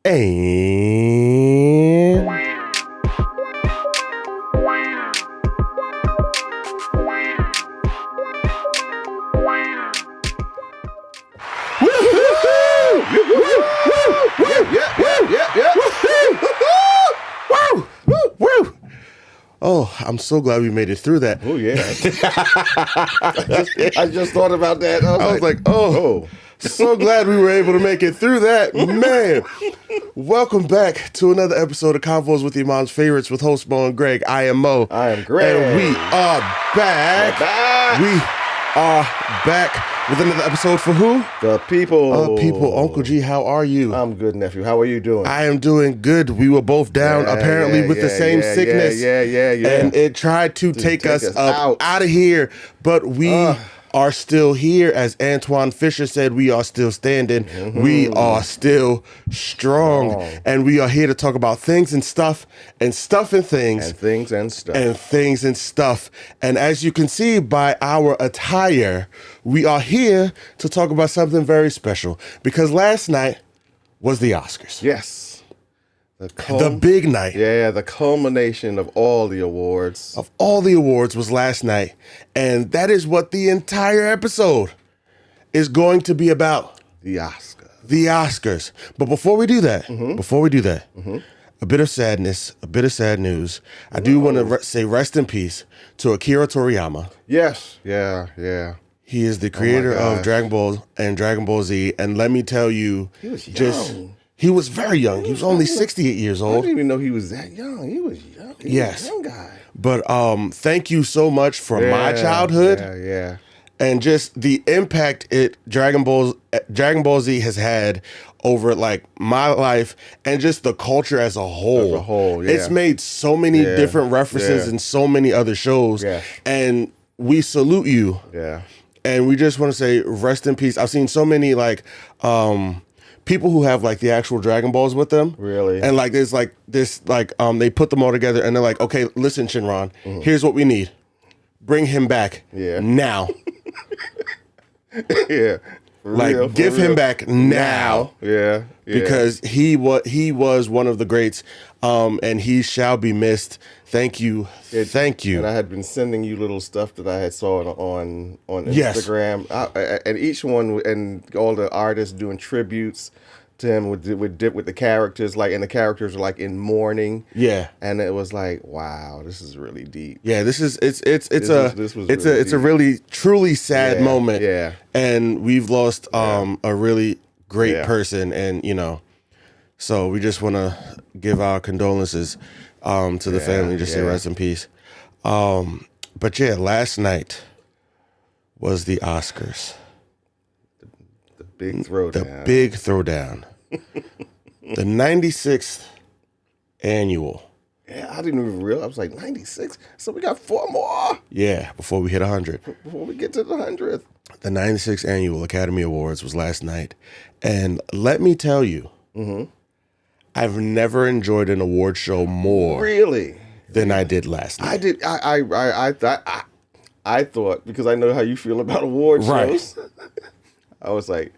And oh, I'm so glad we made it through that. Oh, yeah. I just thought about that. I was like, oh, so glad we were able to make it through that. Man, welcome back to another episode of Convos with Your Mom's Favorites with host Moe and Greg. I am Moe. I am Greg. And we are back. We are back with another episode for who? The people. People. Uncle G, how are you? I'm good, nephew. How are you doing? I am doing good. We were both down apparently with the same sickness. Yeah. And it tried to take us out of here, but we are still here. As Antoine Fisher said, we are still standing. Mm-hmm. We are still strong. And we are here to talk about things and stuff and stuff and things. And things and stuff. And things and stuff. And as you can see by our attire, we are here to talk about something very special. Because last night was the Oscars. Yes. The big night. Yeah, the culmination of all the awards. Of all the awards was last night. And that is what the entire episode is going to be about. The Oscars. The Oscars. But before we do that, a bit of sadness, a bit of sad news. I do want to say rest in peace to Akira Toriyama. Yes. Yeah. He is the creator of Dragon Ball and Dragon Ball Z. And let me tell you, he was young. He was very young. He was only 68 years old. I didn't even know he was that young. He was young. He was a young guy. But thank you so much for my childhood. Yeah. And just the impact Dragon Ball Z has had over like my life and just the culture as a whole. It's made so many different references in so many other shows. Yeah. And we salute you. Yeah. And we just want to say rest in peace. I've seen so many like people who have like the actual Dragon Balls with them. Really? And like there's like this like they put them all together and they're like, okay, listen, Shinron, here's what we need. Bring him back now. Yeah. Like give him back now. Yeah. Because he was one of the greats and he shall be missed. Thank you. Thank you. And I had been sending you little stuff that I had saw on Instagram. And each one and all the artists doing tributes to him with the characters, like, and the characters are like in mourning. Yeah. And it was like, wow, this is really deep. Yeah, it's a really truly sad moment. Yeah. And we've lost a really great person, and so we just want to give our condolences to the family, just say rest in peace. But yeah, last night was the Oscars. The big throwdown. The big throwdown. The 96th annual. Yeah, I didn't even realize. I was like, 96? So we got 4 more. Yeah, before we hit 100. Before we get to the 100th. The 96th annual Academy Awards was last night. And let me tell you, I've never enjoyed an award show more than I did last night. I thought, because I know how you feel about award shows, I was like,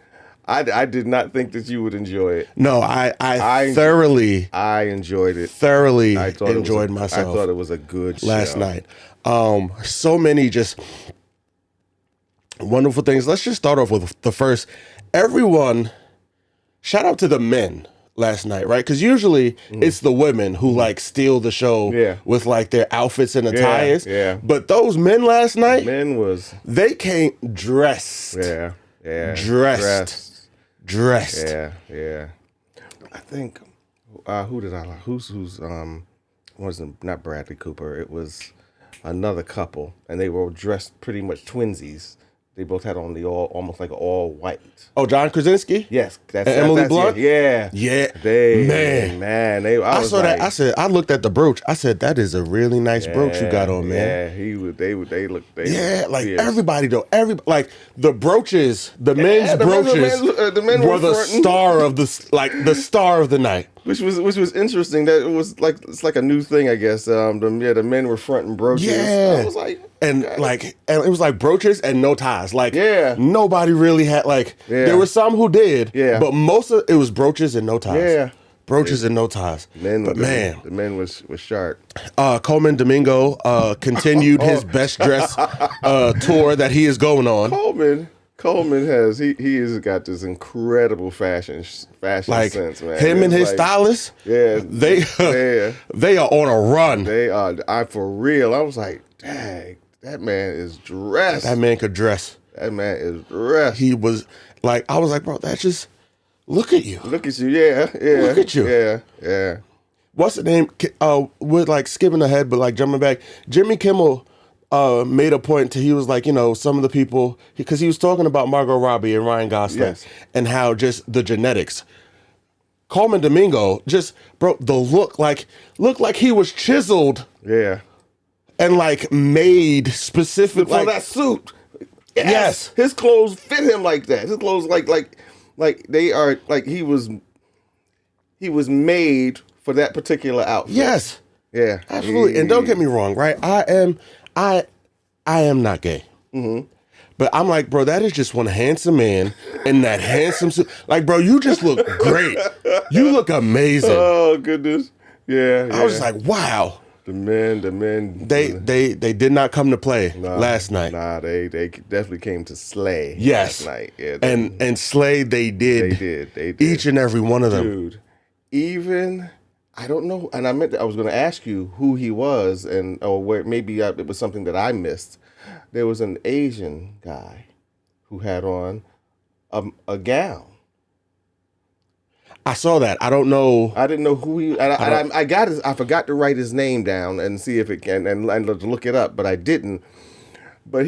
I did not think that you would enjoy it. No, I thoroughly enjoyed it. Thoroughly enjoyed myself. I thought it was a good show. Last night. So many just wonderful things. Let's just start off with the first. Everyone, shout out to the men last night, right? Because usually it's the women who like steal the show with like their outfits and attires. Yeah. But those men last night, they came dressed. Yeah. Dressed. Yeah. I think who did I like? Who's wasn't not Bradley Cooper. It was another couple, and they were dressed pretty much twinsies. They both had on almost like all white. Oh, John Krasinski? Yes. And Emily Blunt? Yeah. Man. I saw that. I said, I looked at the brooch. I said, that is a really nice brooch you got on, man. Yeah, they looked. Everybody though. Like the brooches, the men's brooches the men were the star of the star of the night. Which was interesting. That it was like it's like a new thing, I guess. The men were fronting brooches. Yeah. I was like, and it was like brooches and no ties. Like nobody really had there were some who did. Yeah. But most of it was brooches and no ties. Yeah. Broaches and no ties. The men was sharp. Coleman Domingo continued his best dress tour that he is going on. Coleman has he has got this incredible fashion like, sense, man. Him and his stylist, they are on a run. They are. For real. I was like, dang, that man is dressed. That man could dress. That man is dressed. He was like, I was like, bro, that's just look at you. Look at you, yeah. Look at you, yeah. What's the name? We're like skipping ahead, but like jumping back. Jimmy Kimmel made a point he was like, some of the people, because he was talking about Margot Robbie and Ryan Gosling and how just the genetics. Coleman Domingo just, bro, the looked like he was chiseled. Yeah. And like made specific for that suit. Yes. His clothes fit him like that. His clothes like they are like he was made for that particular outfit. Yes. Yeah. Absolutely. And don't get me wrong, right? I am not gay. Mm-hmm. But I'm like, bro, that is just one handsome man in that handsome suit. Like, bro, you just look great. You look amazing. Oh, goodness. Yeah. I was just like, wow. The men. They did not come to play last night. Nah, they definitely came to slay last night. Yeah, and slay they did. They did. Each and every one of them. Dude, even, I don't know, and I was going to ask you who he was, or where maybe it was something that I missed. There was an Asian guy who had on a gown. I saw that. I don't know. I didn't know who he. I forgot to write his name down and see if it can and look it up, but I didn't. But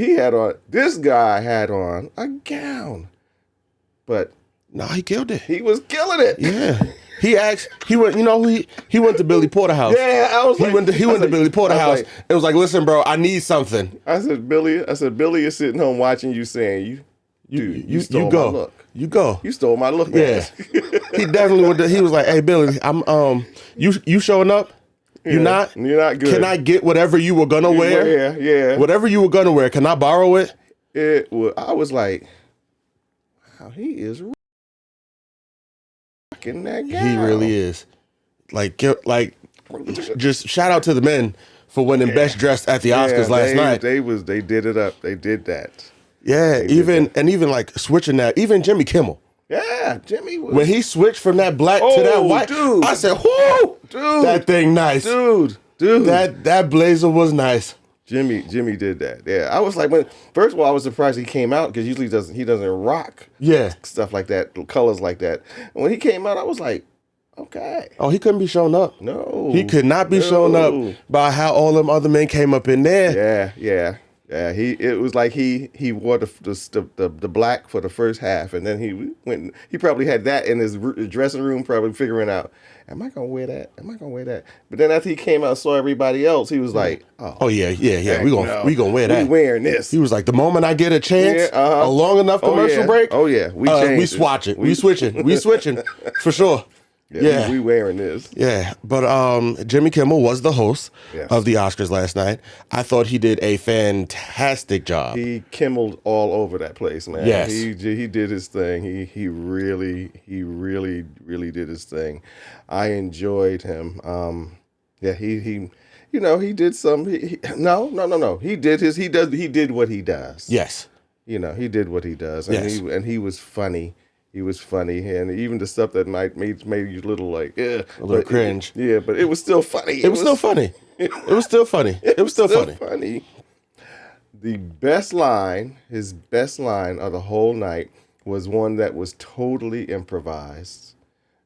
this guy had on a gown. But no, he killed it. He was killing it. Yeah. He went. He went to Billy Porterhouse. Yeah, I was. He went to Billy Porterhouse. It was like, listen, bro, I need something. I said, Billy is sitting home watching you, saying, you stole my look. You go. You stole my look, man. Yeah. He definitely went. He was like, hey, Billy, I'm you showing up? You're not good. Can I get whatever you were gonna wear? Yeah. Whatever you were gonna wear, can I borrow it? I was like, wow, he is rocking that gown. He really is. Like, just shout out to the men for winning Best Dressed at the Oscars last night. They did it up. They did that. Yeah, even like switching that. Even Jimmy Kimmel. Yeah, Jimmy was. When he switched from that black to that white, dude, I said, "Whoo, dude, that thing nice, dude." That blazer was nice. Jimmy did that. Yeah, I was like, first of all, I was surprised he came out because usually he doesn't rock stuff like that, colors like that. And when he came out, I was like, okay. Oh, he couldn't be shown up. No, he could not be shown up by how all them other men came up in there. Yeah. It was like he wore the black for the first half, and then he probably had that in his dressing room, probably figuring out, am I gonna wear that? But then after he came out and saw everybody else, he was like, oh yeah, we gonna wear that. We wearing this. He was like, the moment I get a chance, a long enough commercial break, we switching for sure. Yeah, we wearing this. Yeah, but Jimmy Kimmel was the host of the Oscars last night. I thought he did a fantastic job. He Kimmeled all over that place, man. Yes, he did his thing. He really did his thing. I enjoyed him. He did some. No. He did what he does. Yes, he did what he does, and he was funny. He was funny, and even the stuff that made you a little like, a little cringe. But it was still funny. It was still funny. It was still funny. The best line, his best line of the whole night, was one that was totally improvised.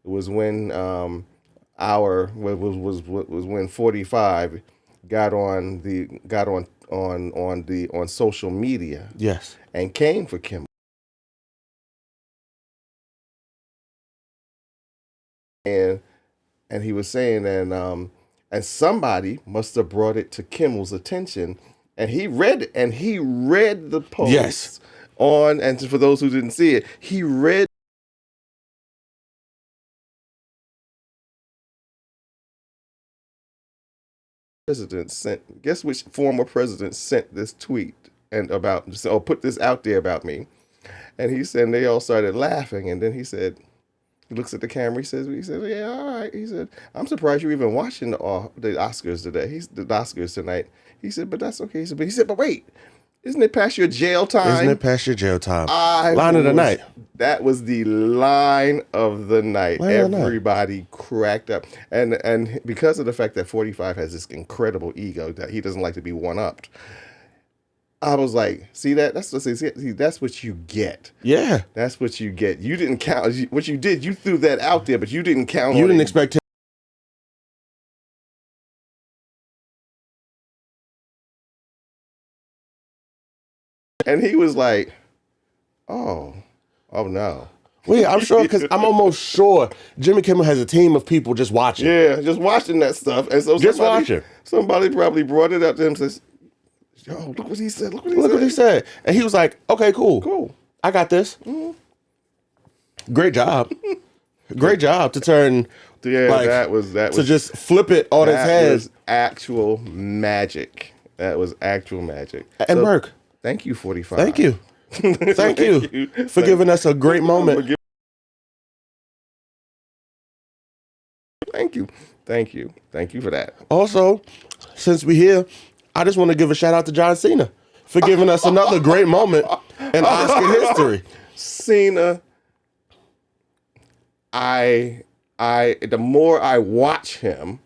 It was when when 45 got on social media. Yes, and came for Kimmel. And he was saying, and somebody must have brought it to Kimmel's attention, and he read the post. Yes. And for those who didn't see it, he read. Guess which former president sent this tweet put this out there about me, and he said, and they all started laughing, and then he said, looks at the camera. He says, yeah, all right. He said, I'm surprised you're even watching the Oscars today. The Oscars tonight. He said, but that's okay. He said, but wait, isn't it past your jail time? Isn't it past your jail time? Line of the night. That was the line of the night. Everybody cracked up. And because of the fact that 45 has this incredible ego that he doesn't like to be one-upped, I was like, see that? That's what you get. Yeah. That's what you get. You didn't count. What you did, you threw that out there, but you didn't count on it. You didn't expect him. And he was like, oh no. Well, yeah, I'm sure, because I'm almost sure Jimmy Kimmel has a team of people just watching. Yeah, just watching that stuff. And so somebody probably brought it up to him and says, yo, look what he said. Look what he said. And he was like, okay, cool. Cool. I got this. Mm-hmm. Great job. Great job to turn. Yeah, that was to just flip it on his head. That was actual magic. And work. Thank you, 45. Thank you. Thank you for giving us a great moment. Thank you. Thank you for that. Also, since we're here, I just want to give a shout out to John Cena for giving us another great moment in Oscar history. Cena, the more I watch him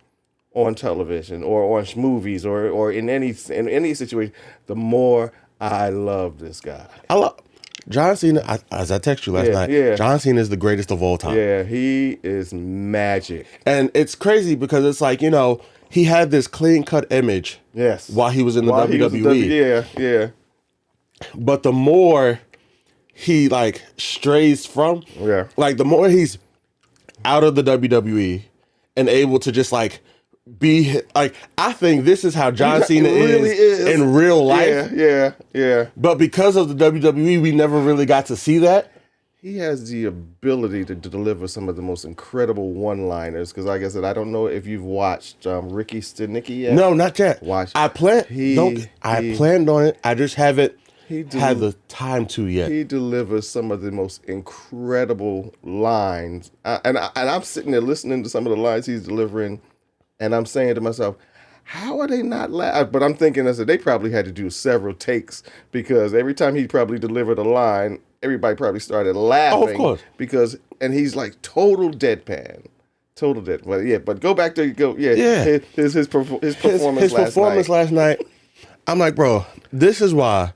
on television or on movies or in any situation, the more I love this guy. I love John Cena. As I texted you last night, John Cena is the greatest of all time. Yeah, he is magic. And it's crazy because it's like, he had this clean-cut image while he was in the WWE. Yeah. But the more he, strays from, the more he's out of the WWE and able to just, be I think this is how John Cena is in real life. Yeah. But because of the WWE, we never really got to see that. He has the ability to deliver some of the most incredible one-liners. Because, like I said, I don't know if you've watched Ricky Stenicki yet. No, not yet. I planned on it. I just haven't had the time to yet. He delivers some of the most incredible lines, and I'm sitting there listening to some of the lines he's delivering. And I'm saying to myself, how are they not laughing? But I'm thinking, they probably had to do several takes because every time he probably delivered a line, everybody probably started laughing. Oh, of course. And he's like total deadpan. But go back to his performance last night. I'm like, bro, this is why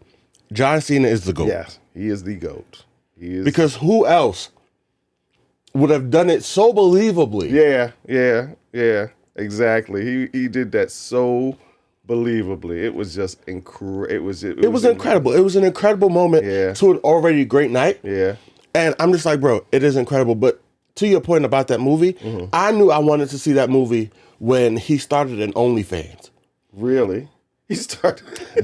John Cena is the GOAT. Yes, he is the GOAT. Because who else would have done it so believably? Yeah. Exactly. He did that so believably. It was just incredible. It was incredible. It was an incredible moment to an already great night. Yeah. And I'm just like, bro, it is incredible. But to your point about that movie, I knew I wanted to see that movie when he started in OnlyFans. Really?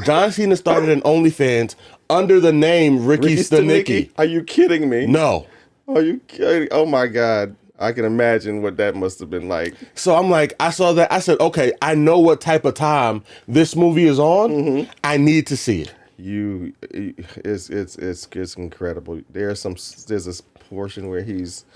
John Cena started in OnlyFans under the name Ricky Stenicki. Are you kidding me? No. Are you kidding? Oh my God. I can imagine what that must have been like. So I'm like, I saw that. I said, okay, I know what type of time this movie is on. I need to see it. It's incredible. There's this portion where his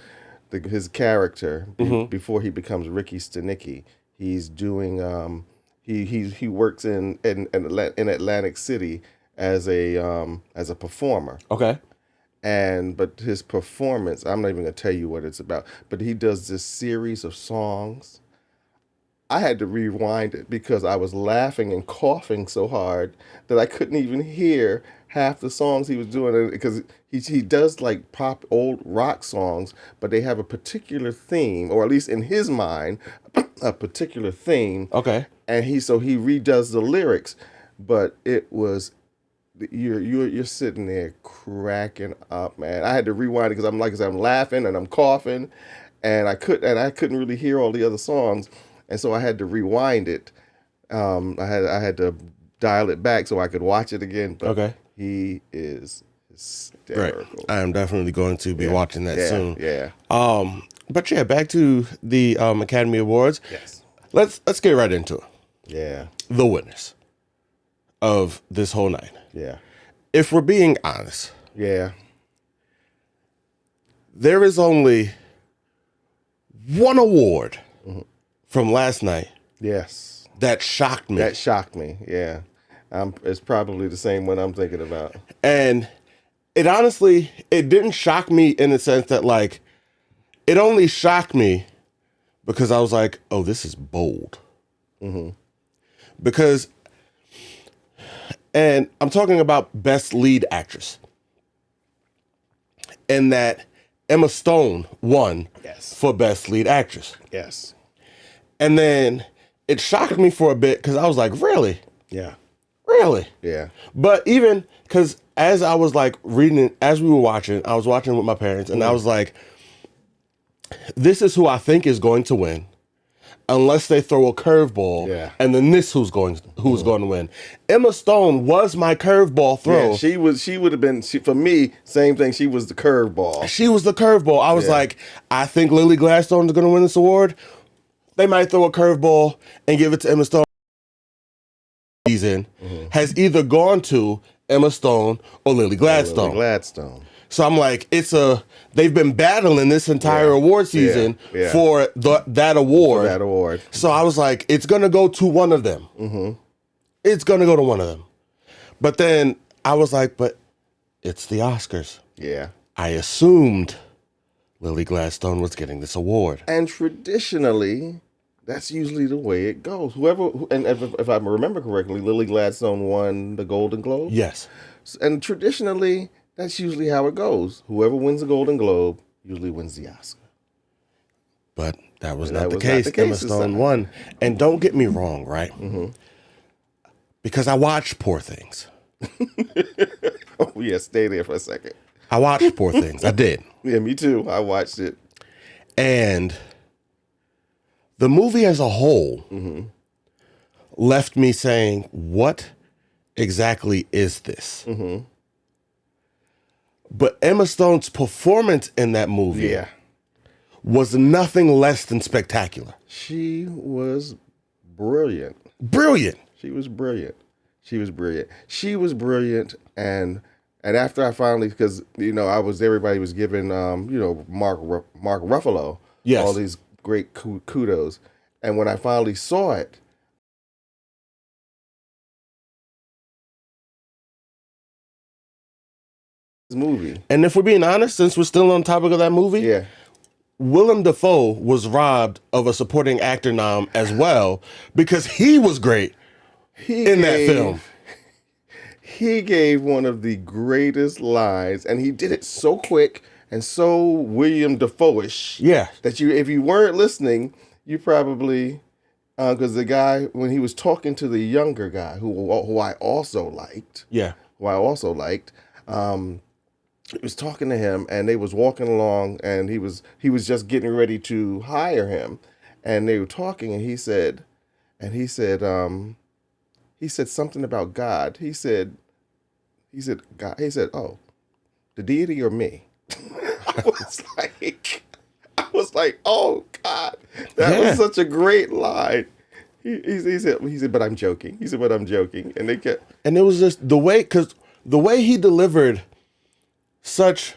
character before he becomes Ricky Stenicki, he's doing he works in Atlantic City as a performer. Okay. But his performance, I'm not even gonna tell you what it's about, but he does this series of songs. I had to rewind it because I was laughing and coughing so hard that I couldn't even hear half the songs he was doing, because he does pop old rock songs, but they have a particular theme, or at least in his mind, a particular theme. Okay. And he redoes the lyrics, but it was you're sitting there cracking up, man. I had to rewind it because I'm laughing and I'm coughing, and I couldn't really hear all the other songs, and so I had to rewind it. I had to dial it back so I could watch it again. But okay. He is hysterical. Great. I am definitely going to be watching that soon. Yeah. But yeah, back to the Academy Awards. Yes. Let's get right into it. Yeah. The winners of this whole night. Yeah. If we're being honest. Yeah. There is only one award from last night. Yes. That shocked me. That shocked me, yeah. It's probably the same one I'm thinking about. And it honestly, it didn't shock me in the sense that, like, it only shocked me because I was like, oh, this is bold. Because, and I'm talking about Best Lead Actress. And that Emma Stone won for Best Lead Actress. Yes. And then it shocked me for a bit because I was like, really? Yeah. Really? Yeah. But even because as I was like reading it, as we were watching, I was watching with my parents and I was like, this is who I think is going to win. Unless they throw a curveball, and then this who's going to win. Emma Stone was my curveball throw. Yeah, she would have been for me. Same thing. She was the curveball. She was the curveball. I was like, I think Lily Gladstone is going to win this award. They might throw a curveball and give it to Emma Stone. Season has either gone to Emma Stone or Lily Gladstone. Lily Gladstone. So I'm like, they've been battling this entire award season for that award. For that award. So I was like, it's going to go to one of them. It's going to go to one of them. But then I was like, but it's the Oscars. Yeah. I assumed Lily Gladstone was getting this award. And traditionally, that's usually the way it goes. And if I remember correctly, Lily Gladstone won the Golden Globe. Yes. And traditionally, that's usually how it goes. Whoever wins the Golden Globe usually wins the Oscar. But that was not the case. Emma Stone won. And don't get me wrong, right? Because I watched Poor Things. Oh, yeah. Stay there for a second. I watched Poor Things. I did. Yeah, me too. I watched it. And the movie as a whole left me saying, what exactly is this? But Emma Stone's performance in that movie was nothing less than spectacular. She was brilliant. Brilliant. She was brilliant. She was brilliant. She was brilliant. And after I finally, because, everybody was giving, Mark Ruffalo all these great kudos. And when I finally saw it, movie. And if we're being honest, since we're still on topic of that movie, Willem Dafoe was robbed of a supporting actor nom as well because he was great in that film. He gave one of the greatest lines, and he did it so quick and so William Dafoe-ish. Yeah. That if you weren't listening, you probably, because the guy, when he was talking to the younger guy, who I also liked. Yeah. Who I also liked, he was talking to him, and they was walking along, and he was just getting ready to hire him, and they were talking, and he said something about God. He said God. He said, oh, the deity or me? I was like, oh God, that was such a great line. He said, but I'm joking. He said, but I'm joking, and they kept. And it was just the way he delivered such,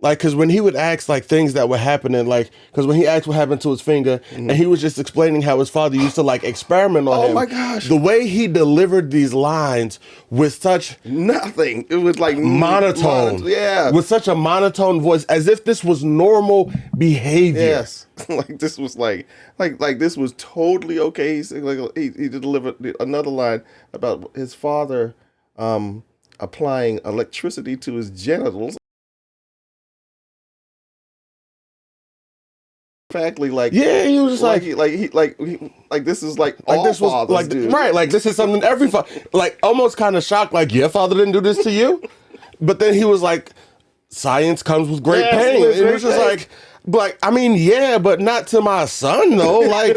like, because when he would ask, like, things that were happening, like, because when he asked what happened to his finger, and he was just explaining how his father used to, like, experiment on him. Oh, my gosh. The way he delivered these lines with such... Nothing. It was, like... monotone. Yeah. With such a monotone voice, as if this was normal behavior. Yes. Like, this was, like this was totally okay. He said, he delivered another line about his father applying electricity to his genitals. Exactly, like he was just like this is like all this was fathers like do. Right, like this is something every like almost kind of shocked, like your father didn't do this to you, but then he was like, science comes with great pain. It was just like I mean, yeah, but not to my son though. Like,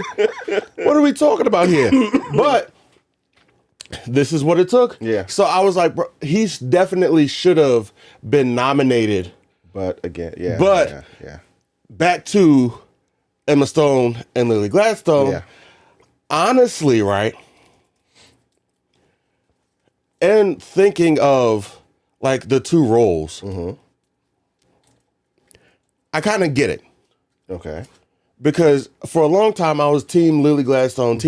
what are we talking about here? But this is what it took. Yeah. So I was like, bro, he definitely should have been nominated. But again, back to Emma Stone and Lily Gladstone. Yeah. Honestly, right? And thinking of like the two roles, I kind of get it. Okay. because for a long time I was Team Lily Gladstone,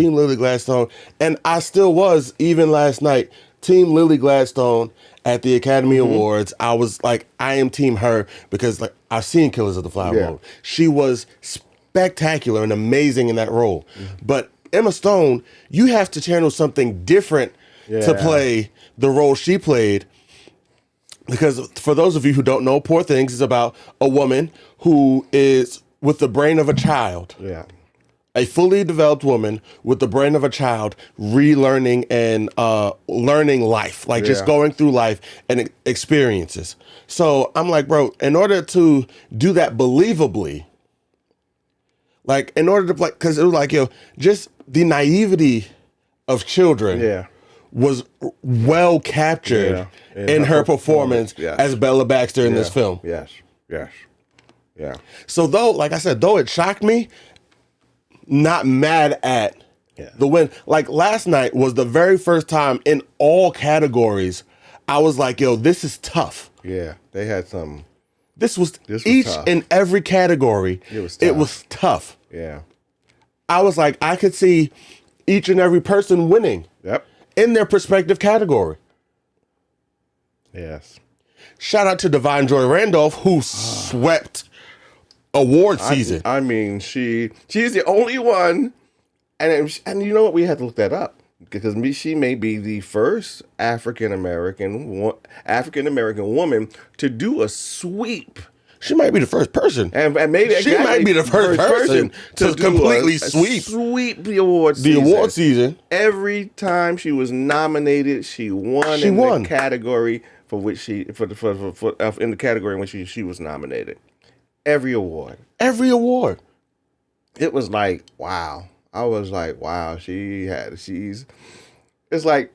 and I still was even last night Team Lily Gladstone at the Academy Awards. I was like, I am Team her because like I've seen Killers of the Flower Moon. She was spectacular and amazing in that role. But Emma Stone, you have to channel something different to play the role she played. Because for those of you who don't know, Poor Things is about a woman who is with the brain of a child. Yeah. A fully developed woman with the brain of a child, relearning and learning life, like just going through life and experiences. So I'm like, bro, in order to do that believably, like in order to play, because it was like, yo, just the naivety of children was well captured in her performance as Bella Baxter in this film. Yes. So though, like I said, though it shocked me, not mad at the win. Like last night was the very first time in all categories I was like, yo, this is tough. Yeah, they had some. This was each tough. In every category. It was tough. Yeah. I was like, I could see each and every person winning. Yep. In their respective category. Yes. Shout out to Divine Joy Randolph, who swept award season. I mean, she's the only one, and you know what? We had to look that up because she may be the first African American woman to do a sweep. She might be the first person, and maybe she might be the first person to completely sweep the award season. Every time she was nominated, she won the category for which she in the category in which she was nominated. Every award. It was like, wow. I was like, wow, it's like,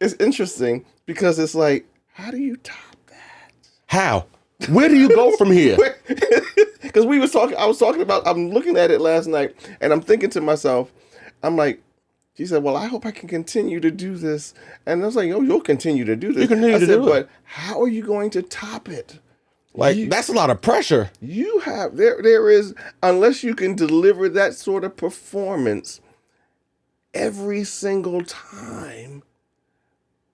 it's interesting because it's like, how do you top that? How? Where do you go from here? Because I'm looking at it last night and I'm thinking to myself, I'm like, she said, well, I hope I can continue to do this. And I was like, oh, you'll continue to do this. You continue to do it. But how are you going to top it? Like, that's a lot of pressure. You have, there is, unless you can deliver that sort of performance every single time.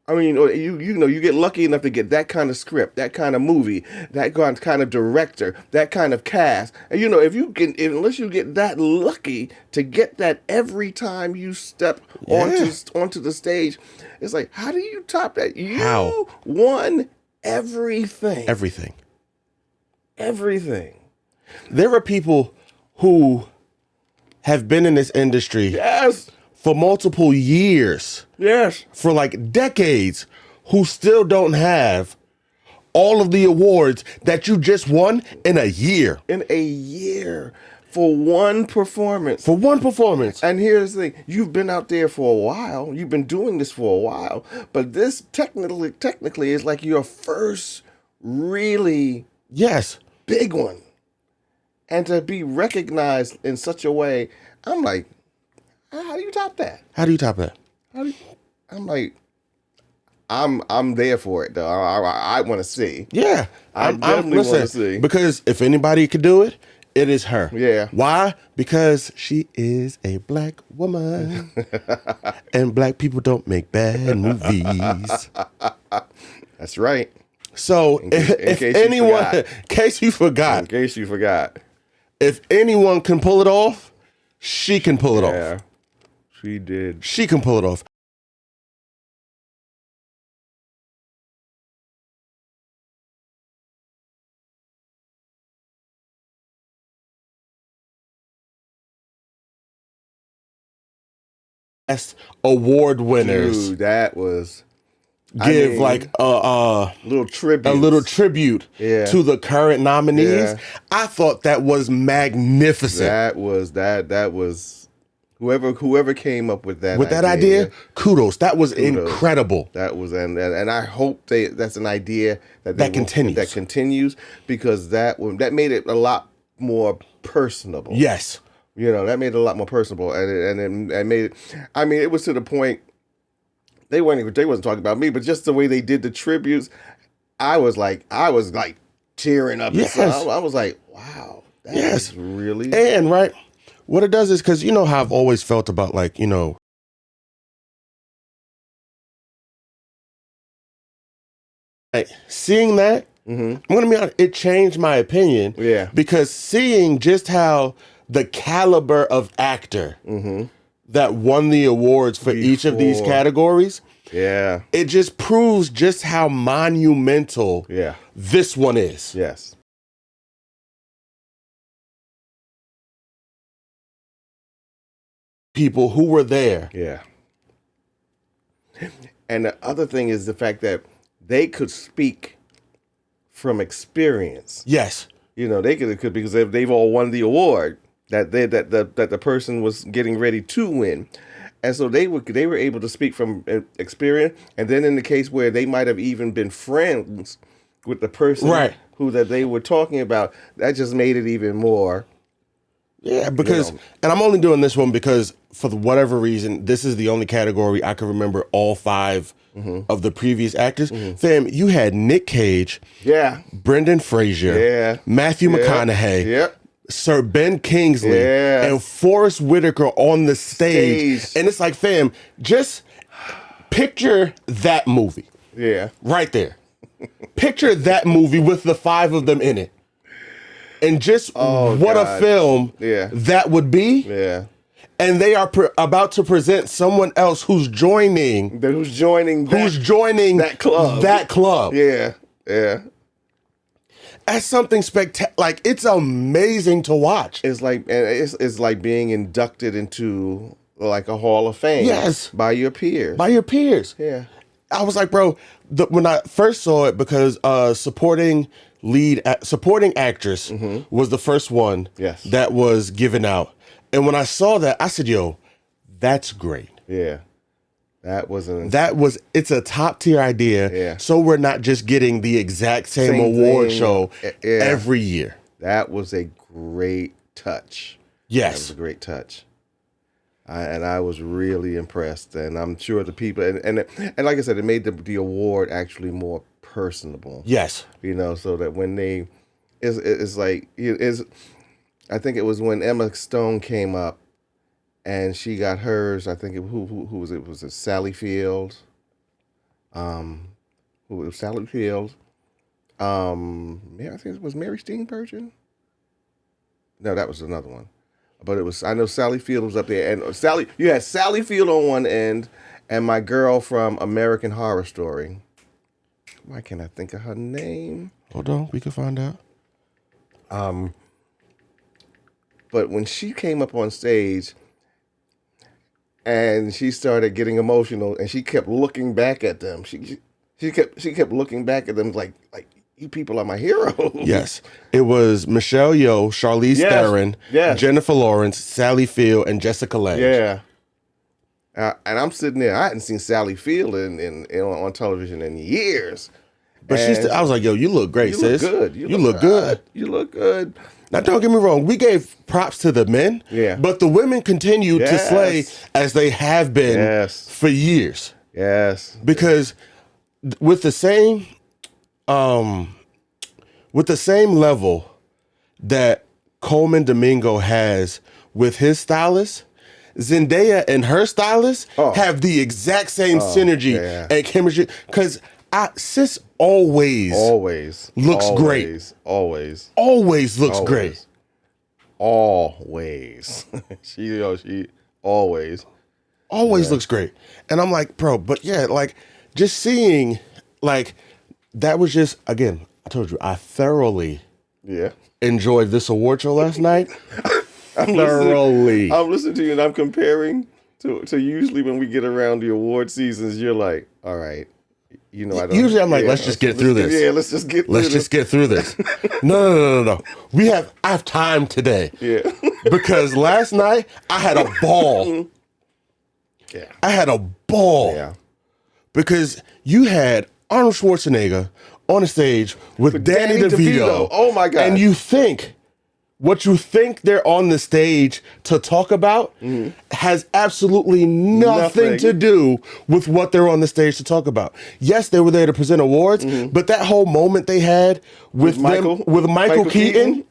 I mean, you get lucky enough to get that kind of script, that kind of movie, that kind of director, that kind of cast. And unless you get that lucky to get that every time you step onto the stage, it's like, how do you top that? You won everything. Everything. There are people who have been in this industry for multiple years. For like decades, who still don't have all of the awards that you just won in a year. For one performance. And here's the thing. You've been out there for a while. You've been doing this for a while. But this technically is like your first really big one. And to be recognized in such a way, I'm like, how do you top that? I'm there for it though. I want to see. Yeah, I definitely want to see. Because if anybody could do it, it is her. Yeah. Why? Because she is a black woman, and black people don't make bad movies. That's right. So in case you forgot, if anyone can pull it off, she can pull it off. Yeah, she did. She can pull it off. Award winners. Dude, that was give like a little tribute to the current nominees. Yeah. I thought that was magnificent. That was whoever came up with that idea. Kudos. That was incredible. That was and I hope that's an idea that continues because that made it a lot more personable. Yes. That made it a lot more personable, and made it. I mean, it was to the point they wasn't talking about me, but just the way they did the tributes, I was like tearing up. Yes. I was like, wow. Yes, really. And right, what it does is because you know how I've always felt about like like seeing that. I'm gonna be honest, it changed my opinion. Yeah, because seeing just how the caliber of actor that won the awards for each of these categories. Yeah. It just proves just how monumental this one is. Yes. People who were there. Yeah. And the other thing is the fact that they could speak from experience. Yes. They could because they've all won the award that the person was getting ready to win. And so they were able to speak from experience, and then in the case where they might have even been friends with the person who that they were talking about, that just made it even more. Yeah, because and I'm only doing this one because for whatever reason, this is the only category I can remember all 5 of the previous actors. Fam, you had Nick Cage, Brendan Fraser, Matthew McConaughey, Sir Ben Kingsley, and Forrest Whitaker on the stage. And it's like, fam, just picture that movie. Yeah. Right there. Picture that movie with the 5 of them in it. And just a film that would be. Yeah. And they are about to present someone else who's joining that club. That club. Yeah. Yeah. That's something spectacular. Like, it's amazing to watch. It's like being inducted into like a Hall of Fame. Yes. By your peers. Yeah. I was like, bro, when I first saw it, because supporting actress was the first one that was given out. And when I saw that, I said, yo, that's great. Yeah. It's a top tier idea. Yeah. So we're not just getting the exact same award show every year. That was a great touch. Yes. That was a great touch. And I was really impressed. And I'm sure the people, and like I said, it made the award actually more personable. Yes. So that when it's like, I think it was when Emma Stone came up, and she got hers. I think who was it? Was it Sally Field? Who was Sally Field? I think it was Mary Steenburgen. No, that was another one. But it was. I know Sally Field was up there, and you had Sally Field on one end, and my girl from American Horror Story. Why can't I think of her name? Hold on, we can find out. But when she came up on stage. And she started getting emotional, and she kept looking back at them. She kept looking back at them like you people are my heroes. Yes, it was Michelle Yeoh, Charlize Theron, Jennifer Lawrence, Sally Field, and Jessica Lange. Yeah. And I'm sitting there. I hadn't seen Sally Field on television in years. But I was like, yo, you look great, sis. Good. You look good. You look good. Now, don't get me wrong. We gave props to the men, but the women continued to slay as they have been for years. Yes, because with the same level that Coleman Domingo has with his stylist, Zendaya and her stylist have the exact same synergy and chemistry. Because sis always looks great. Always looks great. Always. she always looks great. And I'm like, bro, but yeah, like just seeing like that was just, again, I told you, I thoroughly enjoyed this award show last night. I'm listening to you and I'm comparing to usually when we get around the award seasons, you're like, all right. I don't. Usually I'm like, let's just get through this. Yeah, let's just get through this. No. I have time today. Yeah. Because last night I had a ball. Yeah. I had a ball. Yeah. Because you had Arnold Schwarzenegger on the stage with Danny DeVito. Oh my God. And what you think they're on the stage to talk about has absolutely nothing to do with what they're on the stage to talk about. Yes, they were there to present awards, but that whole moment they had with Michael Keaton,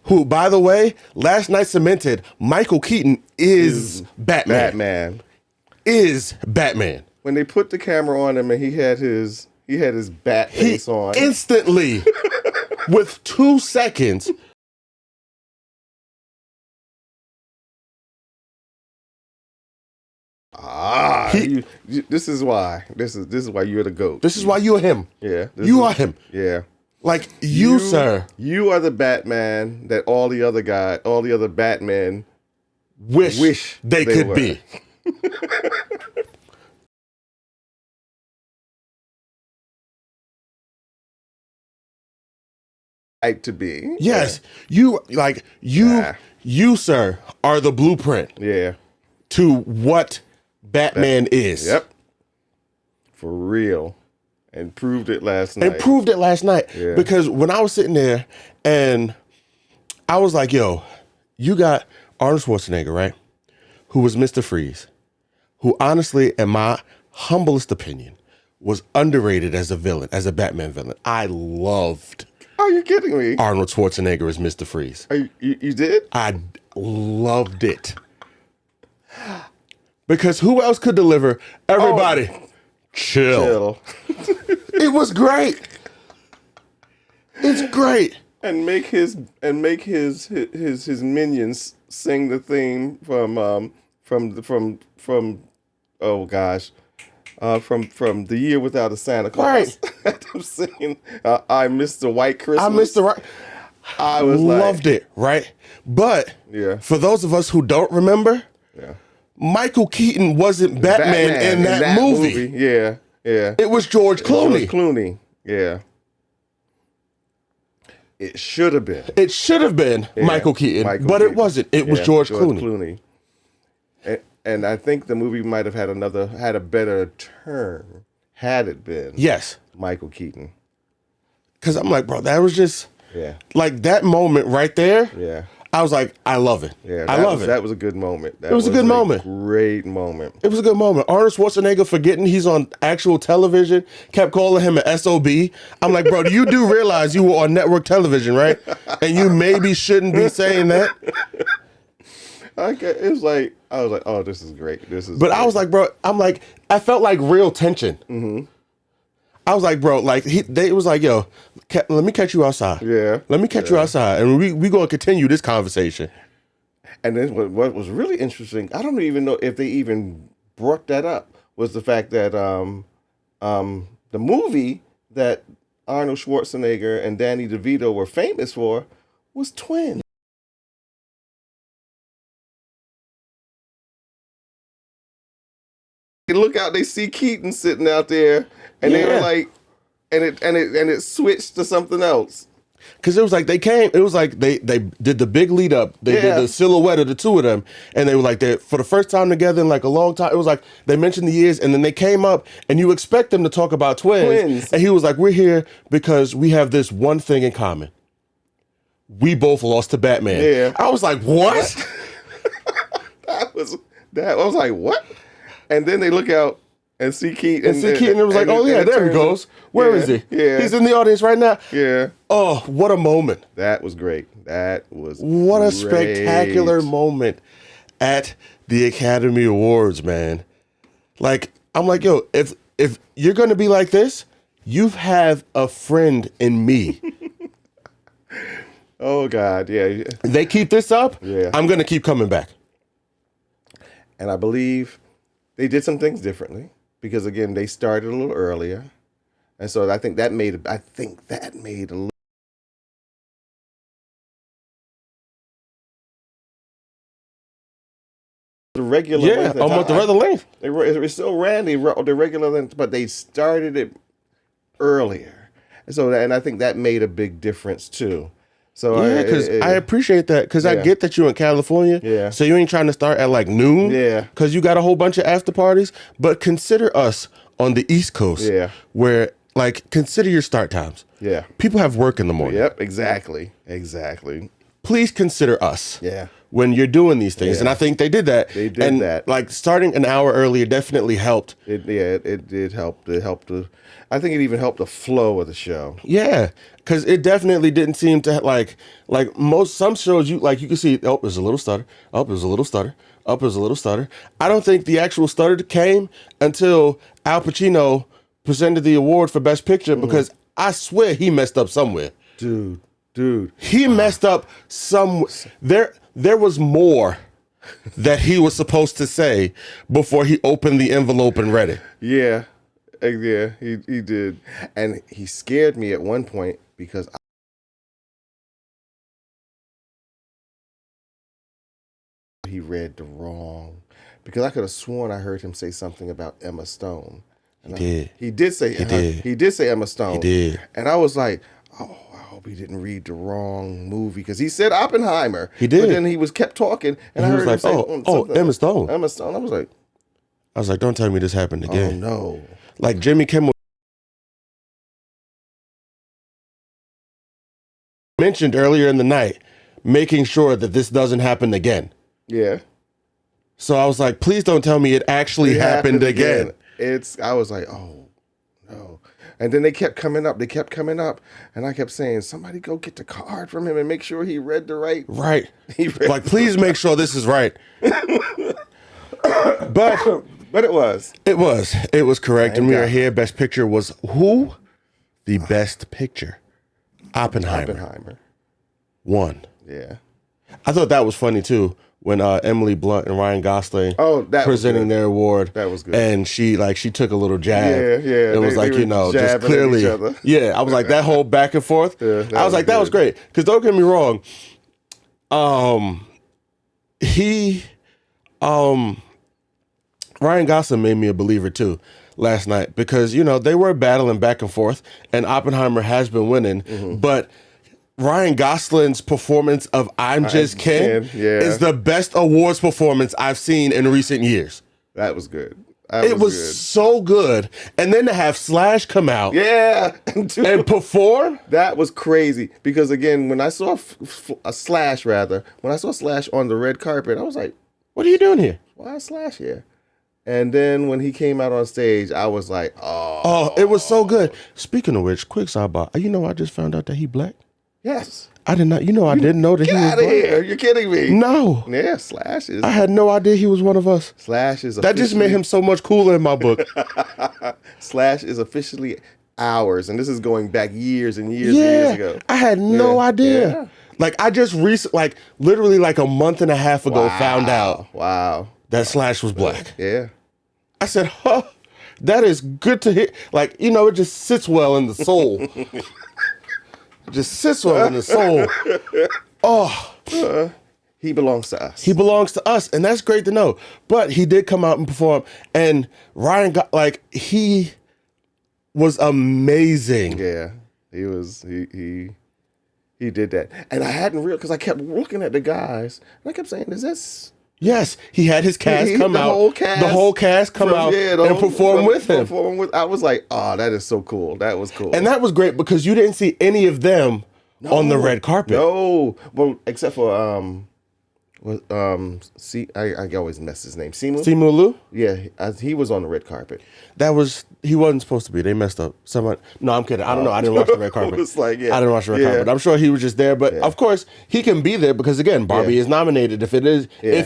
who, by the way, last night cemented Michael Keaton is Batman. Batman. Is Batman. When they put the camera on him and he had his bat face on. Instantly, with 2 seconds. This is why you're the GOAT. This is why you're him. Yeah. You are him. Yeah. Like you, sir. You are the Batman that all the other Batmen wish they could be. Like to be. Yes. You, sir, are the blueprint. Yeah. To what Batman is. Yep. For real. And proved it last night. Yeah. Because when I was sitting there and I was like, yo, you got Arnold Schwarzenegger, right? Who was Mr. Freeze. Who honestly, in my humblest opinion, was underrated as a villain, as a Batman villain. I loved. Are you kidding me? Arnold Schwarzenegger as Mr. Freeze. You did? I loved it. Because who else could deliver? Everybody, chill. It was great. It's great. And make his minions sing the theme from The Year Without a Santa Claus. Right. I'm singing I Missed the White Christmas. I was loved it, right? But for those of us who don't remember, Michael Keaton wasn't Batman in that movie. Yeah. It was George Clooney. Yeah. It should have been. It should have been Michael Keaton, but it wasn't. It was George Clooney. And I think the movie might have had a better turn had it been Michael Keaton. Because I'm like, bro, that was just like that moment right there. Yeah. I was like, I love it. Yeah, I love it. That was a good moment. It was a good moment. Great moment. It was a good moment. Arnold Schwarzenegger forgetting he's on actual television, kept calling him an SOB. I'm like, bro, you do realize you were on network television, right? And you maybe shouldn't be saying that. It was like, I was like, oh, this is great. But I was like, bro, I felt like real tension. Mm-hmm. I was like, bro, like they was like, yo, let me catch you outside. Yeah. Let me catch you outside. And we going to continue this conversation. And then what was really interesting, I don't even know if they even brought that up, was the fact that the movie that Arnold Schwarzenegger and Danny DeVito were famous for was Twins. They look out, they see Keaton sitting out there, and they were like, and it switched to something else. Because it was like they did the big lead up. They did the silhouette of the two of them, and they were like for the first time together in like a long time. It was like they mentioned the years, and then they came up, and you expect them to talk about twins. And he was like, "We're here because we have this one thing in common. We both lost to Batman." Yeah, I was like, "What?" I was like, "What?" And then they look out and see Keaton. And it was like, oh yeah, there he goes. Where is he? Yeah. He's in the audience right now. Yeah. Oh, what a moment. That was great. What a spectacular moment at the Academy Awards, man. Like, I'm like, yo, if you're going to be like this, you have a friend in me. Oh, God, yeah. They keep this up, I'm going to keep coming back. And I believe they did some things differently because, again, they started a little earlier. And so I think that made a little. The regular length. Almost the regular length. It still ran the regular length, but they started it earlier. And I think that made a big difference too. So because I appreciate that because I get that you're in California. Yeah. So you ain't trying to start at like noon. Yeah. Because you got a whole bunch of after parties. But consider us on the East Coast. Yeah. Where like consider your start times. Yeah. People have work in the morning. Yep. Exactly. Please consider us. Yeah. when you're doing these things. And I think they did that. They did that. Like starting an hour earlier definitely helped. It did help. It helped. I think it even helped the flow of the show. Yeah, because it definitely didn't seem to like some shows you can see, oh, there's a little stutter, oh, there's a little stutter, oh, there's a little stutter. I don't think the actual stutter came until Al Pacino presented the award for Best Picture, because I swear he messed up somewhere. Dude. He messed up somewhere. There was more that he was supposed to say before he opened the envelope and read it. Yeah. Yeah, he did. And he scared me at one point because he read the wrong. Because I could have sworn I heard him say something about Emma Stone. And he did say Emma Stone. He did. And I was like, oh, I hope he didn't read the wrong movie, because he said Oppenheimer. He did. But then he kept talking, and I heard him say, Emma Stone. Emma Stone. I was like, don't tell me this happened again. Oh no. Like Jimmy Kimmel mentioned earlier in the night, making sure that this doesn't happen again. Yeah. So I was like, please don't tell me it actually happened again. I was like, oh no. And then they kept coming up. And I kept saying, somebody go get the card from him and make sure he read the right. Right. Like, please make sure this is right. But it was. It was correct. And we are here. Best Picture was who? The Best Picture. Oppenheimer. Won. Yeah. I thought that was funny too, when Emily Blunt and Ryan Gosling presenting their award. That was good. And she took a little jab. Yeah. It was just clearly. Yeah, I was like, that whole back and forth. Yeah, I was like, that was great. Because don't get me wrong. Ryan Gosling made me a believer too last night, because they were battling back and forth, and Oppenheimer has been winning, but Ryan Gosling's performance of I'm Just Ken is the best awards performance I've seen in recent years. That was good. It was so good. And then to have Slash come out and perform. That was crazy. Because again, when I saw Slash on the red carpet, I was like, what are you doing here? Why is Slash here? And then when he came out on stage, I was like, oh. It was so good. Speaking of which, quick sidebar. I just found out that he black. Yes. I did not. I didn't know that he was black. Get out of here. You're kidding me. No. Yeah, Slash is. I had no idea he was one of us. Slash is that just made him so much cooler in my book. Slash is officially ours. And this is going back years and years and years ago. I had no idea. Yeah. Like, I just literally a month and a half ago found out. Wow. That Slash was black. Yeah. I said, huh, that is good to hear. Like, it just sits well in the soul. Just sits well in the soul. Oh. He belongs to us. He belongs to us, and that's great to know. But he did come out and perform, and Ryan he was amazing. Yeah, he was. He did that, and I hadn't realized, because I kept looking at the guys, and I kept saying, "Is this?" Yes, he had his cast come out. The whole cast come out and perform with him. I was like, oh, that is so cool. That was cool. And that was great, because you didn't see any of them on the red carpet. No. Well, except for I always mess his name. Simu Liu? Yeah, he was on the red carpet. He wasn't supposed to be. They messed up. No, I'm kidding. I don't know. I didn't watch the red carpet. I didn't watch the red carpet. I'm sure he was just there, but of course he can be there, because again, Barbie is nominated. If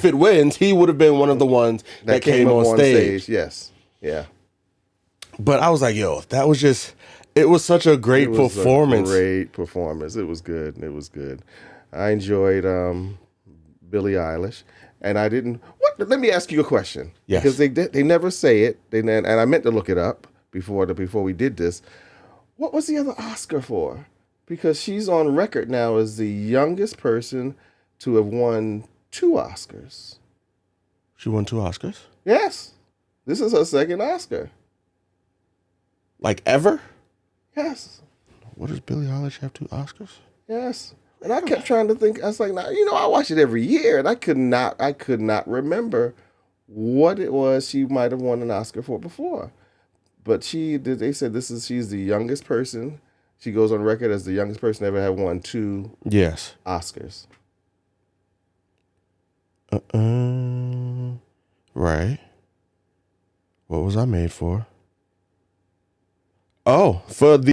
it wins, he would have been one of the ones that came on stage. Yes. Yeah. But I was like, yo, that was just. It was such a great performance. Great performance. It was good. It was good. I enjoyed Billie Eilish, and I didn't. Let me ask you a question. Yes. Because they never say it. And I meant to look it up before we did this. What was the other Oscar for? Because she's on record now as the youngest person to have won 2 Oscars. She won 2 Oscars? Yes. This is her second Oscar. Like ever? Yes. What does Billie Eilish have 2 Oscars? Yes. And I kept trying to think. I was like, I watch it every year, and I could not remember what it was she might have won an Oscar for before. But they said she's the youngest person. She goes on record as the youngest person to ever have won 2 Oscars. Right. What was I made for? Oh, for the.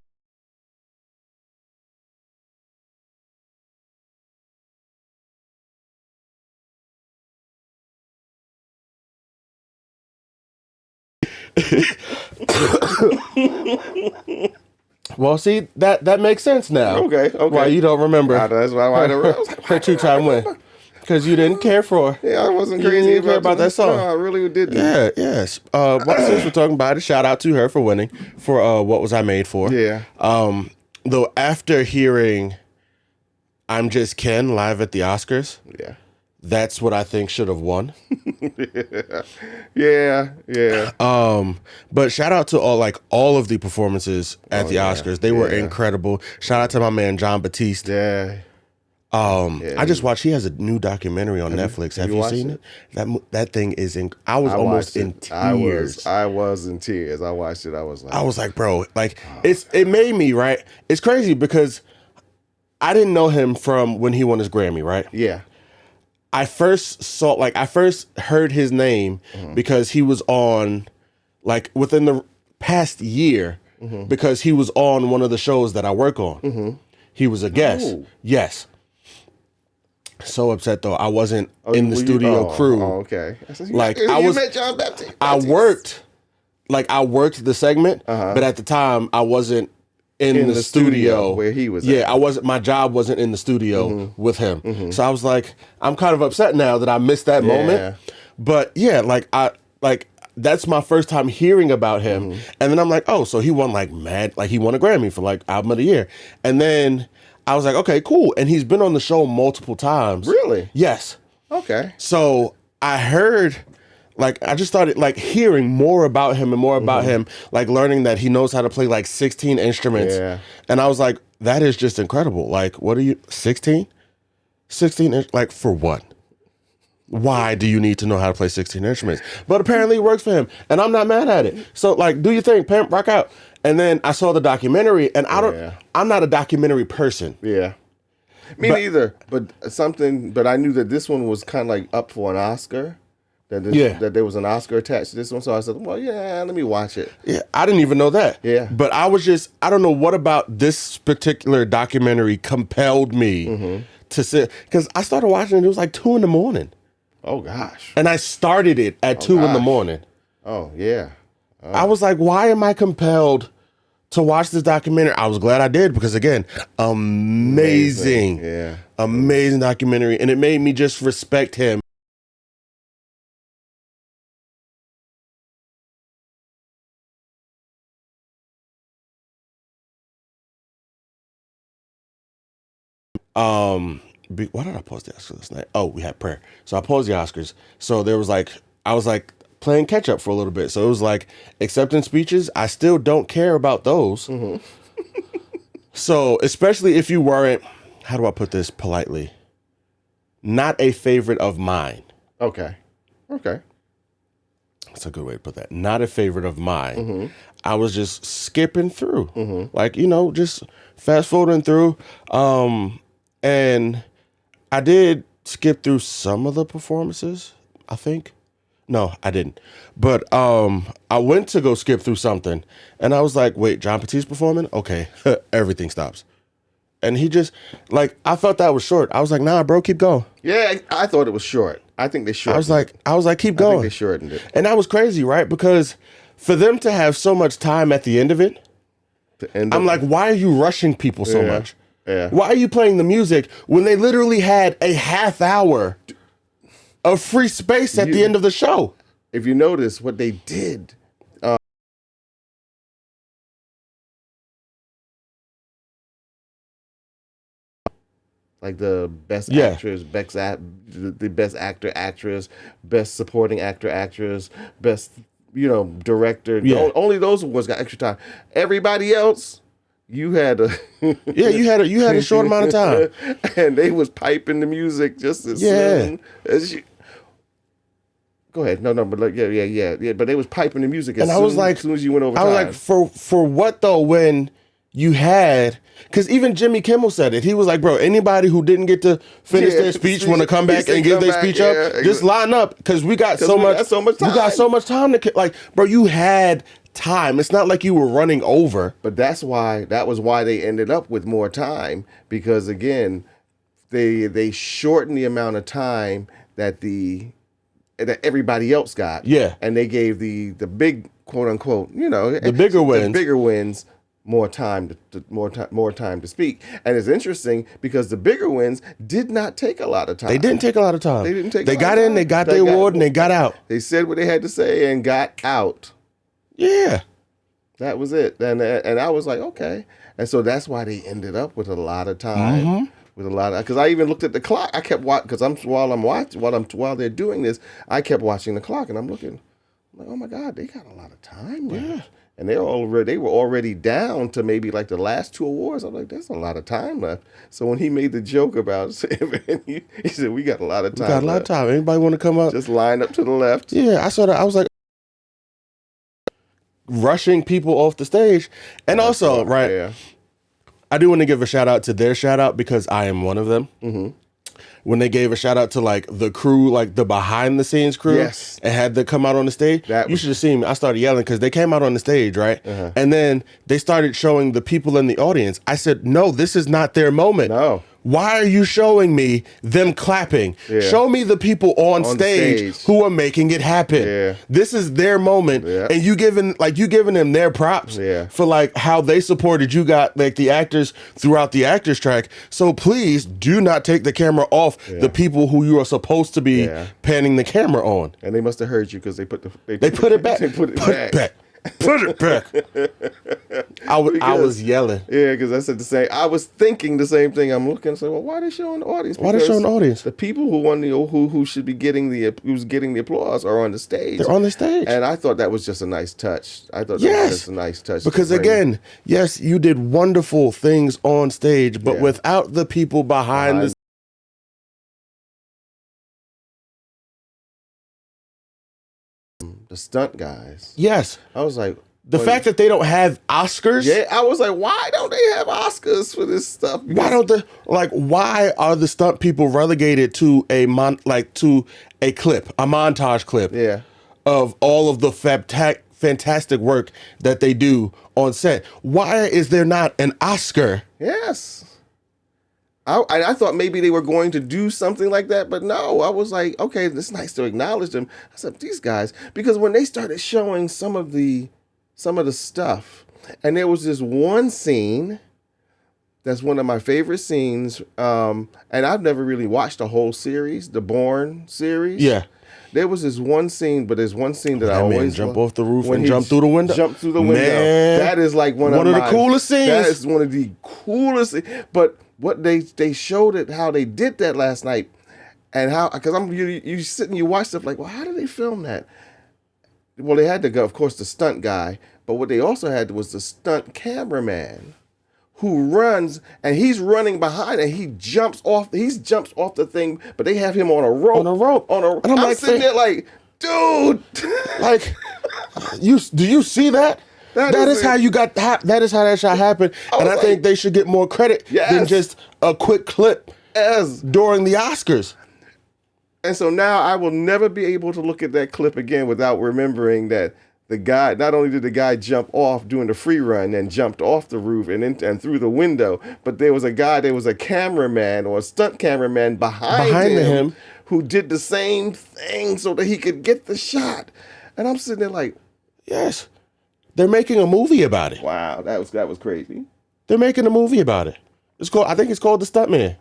Well, see, that makes sense now. Okay. Why you don't remember? That's why I don't remember. Her two-time win. Because you didn't care for her. Yeah, I wasn't You crazy didn't care about that song. No, I really didn't. Yeah, yes. Since we're talking about it, shout out to her for winning for What Was I Made For? Yeah. Though after hearing I'm Just Ken live at the Oscars, yeah, that's what I think should have won. yeah. But shout out to all of the performances at the Oscars. They were incredible. Shout out to my man John Batiste. Yeah. I just watched. He has a new documentary on Netflix. Have you seen it? That thing is. I was almost in tears. I was in tears. I watched it. I was like, bro, it made me right. It's crazy because I didn't know him from when he won his Grammy, right? Yeah. I first heard his name because he was on, within the past year, because he was on one of the shows that I work on. He was a guest. Oh. Yes. So upset though. I wasn't in the studio crew. Oh, okay. You met John Baptiste. I worked the segment, but at the time I wasn't in the studio where he was. Yeah, I wasn't. My job wasn't in the studio with him. So I was like, I'm kind of upset now that I missed that moment. But yeah, that's my first time hearing about him. And then I'm like, oh, so he won he won a Grammy for album of the year. And then I was like, okay, cool. And he's been on the show multiple times. Really? Yes. Okay. So I heard, I just started hearing more about him and more about him, learning that he knows how to play 16 instruments. Yeah. And I was like, that is just incredible. What are you, 16? 16, for what? Why do you need to know how to play 16 instruments? But apparently it works for him. And I'm not mad at it. So do your thing, pimp, rock out. And then I saw the documentary and I'm not a documentary person. Yeah. Me neither. But I knew that this one was kind of up for an Oscar. That there was an Oscar attached to this one. So I said, well, yeah, let me watch it. Yeah, I didn't even know that. Yeah. But I don't know what about this particular documentary compelled me to sit. Because I started watching it, it was 2 a.m. Oh, gosh. And I started it at 2 a.m. Oh, yeah. I was like, why am I compelled to watch this documentary? I was glad I did because, again, amazing. Yeah. Amazing documentary. And it made me just respect him. Why did I pause the Oscars last night? Oh, we had prayer. So I paused the Oscars. So there was I was playing catch up for a little bit. So it was acceptance speeches. I still don't care about those. So especially if you weren't, how do I put this politely? Not a favorite of mine. Okay. That's a good way to put that. Not a favorite of mine. I was just skipping through, just fast forwarding through. And I did skip through some of the performances, I think. No, I didn't. But I went to go skip through something, and I was like, wait, John Batiste performing? Okay, everything stops. And he just, I thought that was short. I was like, nah, bro, keep going. Yeah, I thought it was short. I think they shortened it. I was like, keep going. I think they shortened it. And that was crazy, right? Because for them to have so much time at the end of it, I'm like, why are you rushing people so much? Yeah. Why are you playing the music when they literally had a half hour of free space at the end of the show? If you notice what they did, the best actress, the best actor, actress, best supporting actor, actress, best director. Yeah. Only those ones got extra time. Everybody else, you had a you had a short amount of time, and they was piping the music just as soon as you. Go ahead. No, but yeah. But they was piping the music as soon as you went over time. I was like, for what though? When you had, because even Jimmy Kimmel said it. He was like, bro, anybody who didn't get to finish their speech want to come back and give their speech up, just line up, because we got so much time. We got so much time to, like, bro, you had time. It's not like you were running over. But that was why they ended up with more time, because again, they shortened the amount of time that everybody else got. Yeah. And they gave the big, quote unquote, the bigger wins more time to speak. And it's interesting because the bigger wins did not take a lot of time. They didn't take a lot of time. They got in, they got their award, and they got out. They said what they had to say and got out. Yeah. That was it. And I was like, okay. And so that's why they ended up with a lot of time. Mm-hmm. Because I even looked at the clock. I kept watching, because while they're doing this, I kept watching the clock, and I'm looking, I'm like, oh my God, they got a lot of time left. Yeah. And they were already down to maybe like the last 2 awards. I'm like, there's a lot of time left. So when he made the joke about he said, we got a lot of time. We got a lot of time. Anybody want to come up? Just line up to the left. Yeah, I saw that. I was like, rushing people off the stage. And also, right, yeah. I do want to give a shout out to their shout out, because I am one of them. Mm-hmm. When they gave a shout out to like the crew, like the behind the scenes crew, yes, and had to come out on the stage, you should have seen me. I started yelling because they came out on the stage, right? Uh-huh. And then they started showing the people in the audience. I said, no, this is not their moment. No. Why are you showing me them clapping? Yeah. Show me the people on stage who are making it happen. Yeah. This is their moment, and you giving them their props for like how they supported you. Got like the actors throughout the actors track. So please do not take the camera off the people who you are supposed to be panning the camera on. And they must have heard you, because they put it back. They put it back. Put it back. I was yelling. Yeah, because I said the same. I was thinking the same thing. I'm looking and saying, well, why are they showing the audience? Why are they showing the audience? The people who won who should be getting who's getting the applause are on the stage. They're on the stage. And I thought that was just a nice touch. I thought that was just a nice touch. Because again, yes, you did wonderful things on stage, but without the people behind the stunt guys. Yes. I was like, the fact that they don't have Oscars. Yeah, I was like, why don't they have Oscars for this stuff? Because why are the stunt people relegated to a clip, a montage clip of all of the fantastic work that they do on set? Why is there not an Oscar? Yes. I thought maybe they were going to do something like that, but no. I was like, okay, it's nice to acknowledge them. I said, these guys, because when they started showing some of the stuff, and there was this one scene that's one of my favorite scenes, and I've never really watched the whole series, the Bourne series. Yeah. There was this one scene, but there's one scene that I always jump off the roof and jump through the window. Jump through the window. Man, that is like one of the coolest scenes. That is one of the coolest. But what they showed it, how they did that last night, and how, because you sit and you watch stuff like, well, how did they film that? Well, they had to go, of course, the stunt guy, but what they also had was the stunt cameraman, who runs, and he's running behind, and he jumps off the thing, but they have him on a rope. And I'm sitting there like, dude, like, do you see that? That is how that shot happened. And I think they should get more credit than just a quick clip during the Oscars. And so now I will never be able to look at that clip again without remembering that the guy, not only did the guy jump off doing the free run and jumped off the roof and through the window, but there was a cameraman or a stunt cameraman behind him who did the same thing so that he could get the shot. And I'm sitting there like, yes, they're making a movie about it. Wow, that was crazy. They're making a movie about it. I think it's called The Stuntman.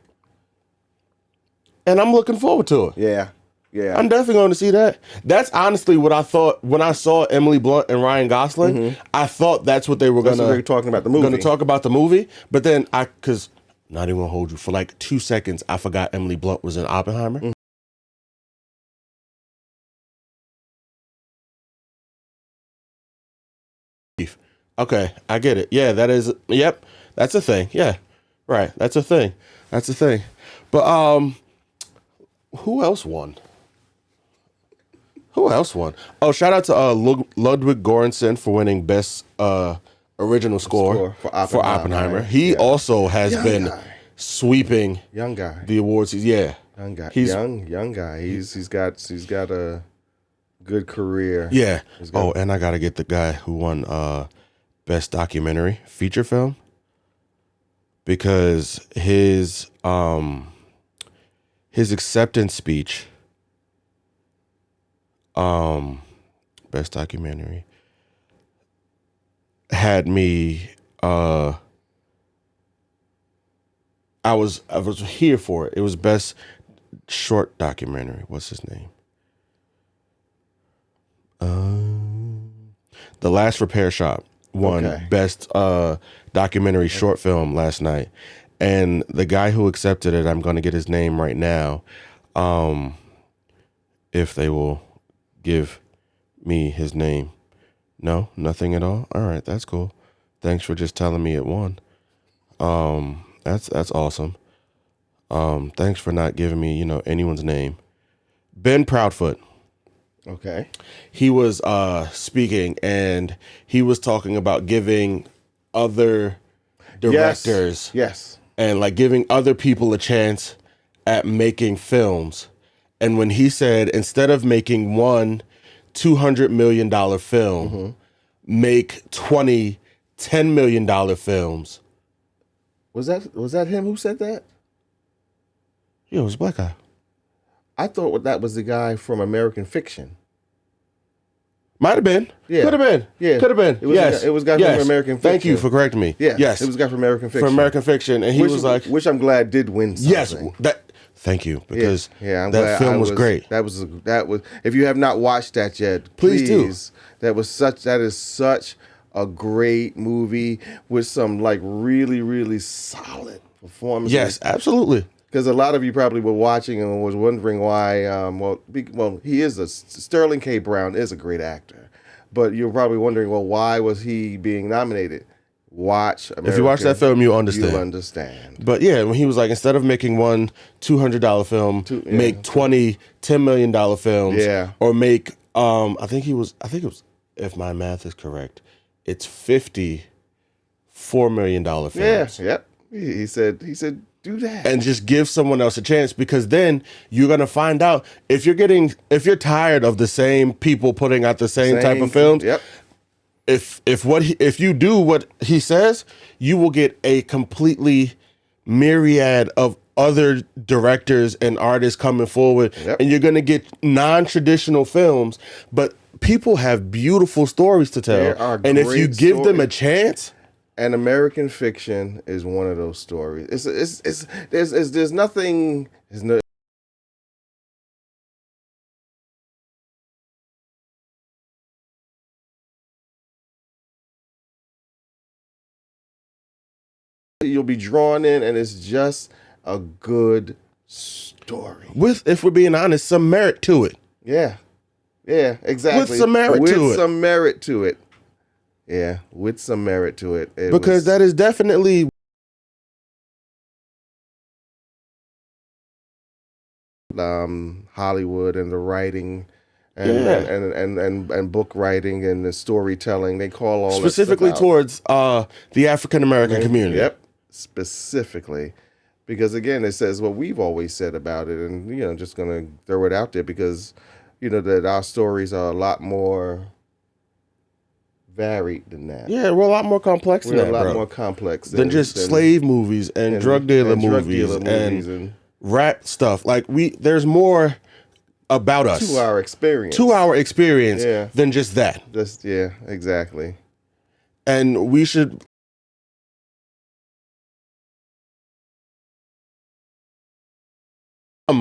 And I'm looking forward to it. Yeah. Yeah. I'm definitely going to see that. That's honestly what I thought when I saw Emily Blunt and Ryan Gosling. Mm-hmm. I thought that's what they were going to talking about the movie. Going to talk about the movie, but then because not even gonna hold you for like 2 seconds, I forgot Emily Blunt was in Oppenheimer. Mm-hmm. Okay, I get it. Yeah, that is. Yep, that's a thing. Yeah, right. That's a thing. But who else won? Oh, shout out to Ludwig Göransson for winning best original score for Oppenheimer. He also has been sweeping the awards. Yeah, young guy. Young guy. He's got a good career. Yeah. Oh, and I gotta get the guy who won best documentary feature film, because his acceptance speech, best documentary, had me I was here for it. It was best short documentary. What's his name? The Last Repair Shop won best documentary short film last night. And the guy who accepted it, I'm going to get his name right now, if they will give me his name. No, nothing at all? All right, that's cool. Thanks for just telling me it won. That's awesome. Thanks for not giving me, anyone's name. Ben Proudfoot. Okay. He was speaking, and he was talking about giving other directors and like giving other people a chance at making films. And when he said, instead of making one $200 million film, make 20 $10 million films. Was that him who said that? Yeah, it was a black guy. I thought that was the guy from American Fiction. Might have been. Yeah. Could have been. Yeah. Could have been. It was a guy from American Fiction. Thank you for correcting me. Yeah. Yes. It was a guy from American Fiction. From American Fiction. And he was like... Which I'm glad did win something. Yes. Thank you. Because I'm that glad film was great. That was... If you have not watched that yet, please do. That is such a great movie with some like really, really solid performances. Yes, absolutely. Because a lot of you probably were watching and was wondering why. Sterling K. Brown is a great actor, but you're probably wondering, well, why was he being nominated? If you watch that film, you understand. You'll understand. But yeah, when he was like, instead of making one $200 film, make 20 $10 million films. Yeah. Or make I think it was, if my math is correct, it's 50 $4 million films. Yeah. Yep. He said. Do that and just give someone else a chance, because then you're gonna find out if you're tired of the same people putting out the same type of films. Yep. If you do what he says, you will get a completely myriad of other directors and artists coming forward, and you're gonna get non-traditional films, but people have beautiful stories to tell, and if you give them a chance. And American Fiction is one of those stories. There's nothing. You'll be drawn in, and it's just a good story. With, if we're being honest, some merit to it. Yeah, exactly. With some merit to it. With some merit to it. Yeah, with some merit to it. Because that is definitely Hollywood and the writing and book writing and the storytelling. They call all specifically that stuff out. Towards the African American community. Yep, specifically. Because again, it says what we've always said about it, and just gonna throw it out there because that our stories are a lot more varied than that. Yeah, we're a lot more complex than than just slave movies and drug dealer movies and rap stuff. Like there's more about us. 2 hour experience. 2 hour experience than just that. Exactly. And we should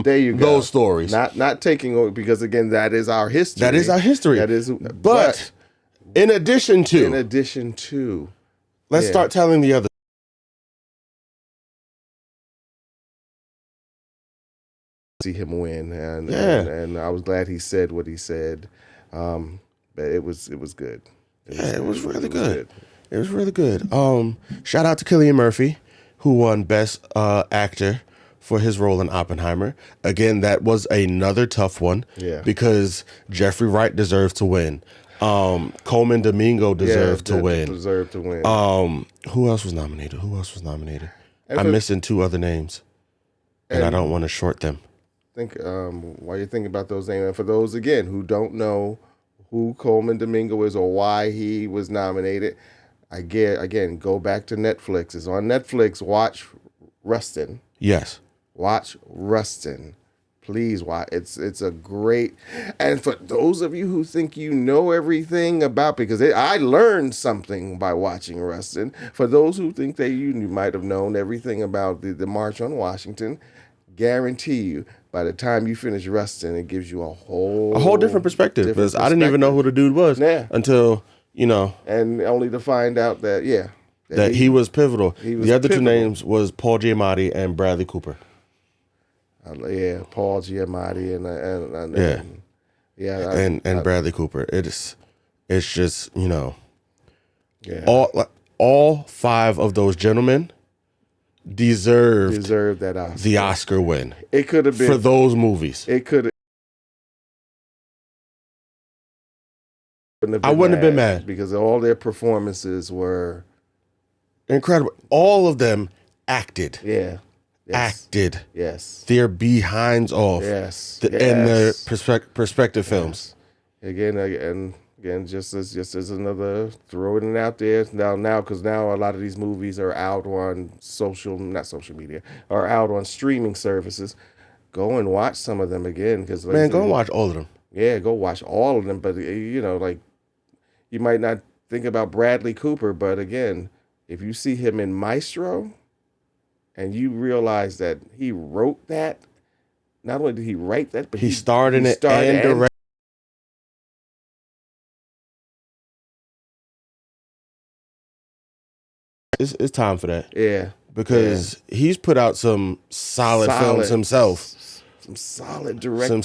there you go. Those stories. Not taking over, because again, that is our history. That is our history. That is but in addition to, let's start telling the other. See him win, and I was glad he said what he said. But it was good. It was really good. It was really good. Shout out to Cillian Murphy, who won Best Actor for his role in Oppenheimer. Again, that was another tough one. Yeah. Because Jeffrey Wright deserves to win. Coleman Domingo deserved to win. Deserved to win. Who else was nominated? I'm missing 2 other names, and I don't want to short them. Think while you're thinking about those names, and for those again who don't know who Coleman Domingo is or why he was nominated, again go back to Netflix. It's on Netflix. Watch Rustin. Yes. Watch Rustin. Please watch. It's a great. And for those of you who think you know everything about, because I learned something by watching Rustin. For those who think that you might have known everything about the March on Washington, guarantee you, by the time you finish Rustin, it gives you a whole different perspective. Because I didn't even know who the dude was until and only to find out that he was pivotal. The other 2 names was Paul Giamatti and Bradley Cooper. Paul Giamatti and Bradley Cooper. It's just all 5 of those gentlemen deserved that Oscar. The Oscar win. It could have been for those movies. It could have. I wouldn't have been mad because all their performances were incredible. All of them acted. Yeah. Yes. Acted. Yes. Their behinds off. Yes. In their perspective films. Again, just as another throwing it out there now, because now a lot of these movies are out on not social media, are out on streaming services. Go and watch some of them again, because go and watch all of them. Yeah, go watch all of them. But you might not think about Bradley Cooper, but again, if you see him in Maestro. And you realize that he wrote that. Not only did he write that, but he starred in it and directed. It's time for that. Yeah. Because he's put out some solid films himself. Some solid directing.